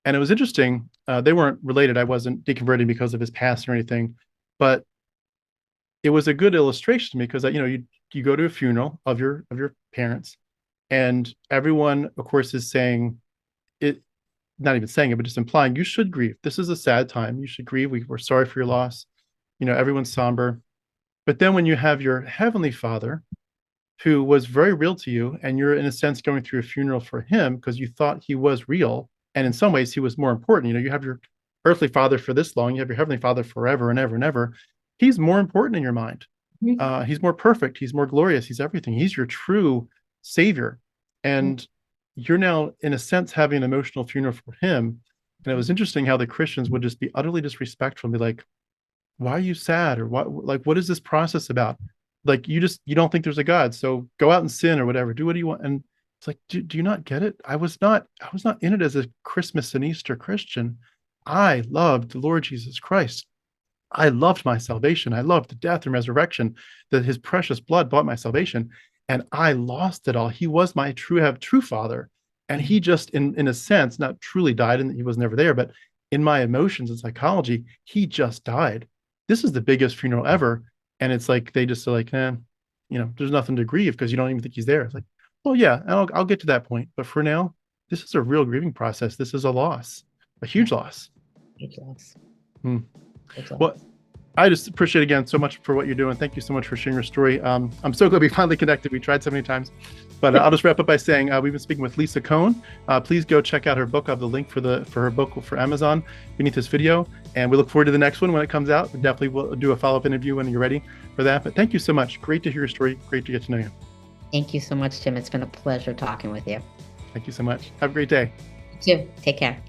and it was interesting. They weren't related. I wasn't deconverting because of his past or anything, but it was a good illustration to me because you go to a funeral of your parents, and everyone, of course, is saying it, not even saying it, but just implying you should grieve. This is a sad time. You should grieve. We're sorry for your loss. Everyone's somber. But then when you have your heavenly father, who was very real to you, and you're in a sense going through a funeral for him because you thought he was real, and in some ways he was more important. You have your earthly father for this long, you have your heavenly father forever and ever and ever. He's more important in your mind. Mhm. He's more perfect. He's more glorious. He's everything. He's your true savior. And you're now, in a sense, having an emotional funeral for him. And it was interesting how the Christians would just be utterly disrespectful and be like, why are you sad? Or what is this process about? Like, you don't think there's a God. So go out and sin or whatever. Do what you want. And It's like, do you not get it? I was not in it as a Christmas and Easter Christian. I loved the Lord Jesus Christ. I loved my salvation. I loved the death and resurrection, that his precious blood bought my salvation. And I lost it all. He was my true father. And he just, in a sense, not truly died, and he was never there, but in my emotions and psychology, he just died. This is the biggest funeral ever. And it's like, they just are like, there's nothing to grieve because you don't even think he's there. It's like, well, yeah, I'll get to that point. But for now, this is a real grieving process. This is a loss, a huge loss. Huge loss. Hmm. Huge loss. Well, I just appreciate again so much for what you're doing. Thank you so much for sharing your story. I'm so glad we finally connected. We tried so many times, but I'll just wrap up by saying we've been speaking with Lisa Kohn. Please go check out her book. I have the link for her book for Amazon beneath this video, and we look forward to the next one when it comes out. We definitely will do a follow-up interview when you're ready for that. But thank you so much. Great to hear your story. Great to get to know you. Thank you so much, Tim. It's been a pleasure talking with you. Thank you so much. Have a great day. You too. Take care.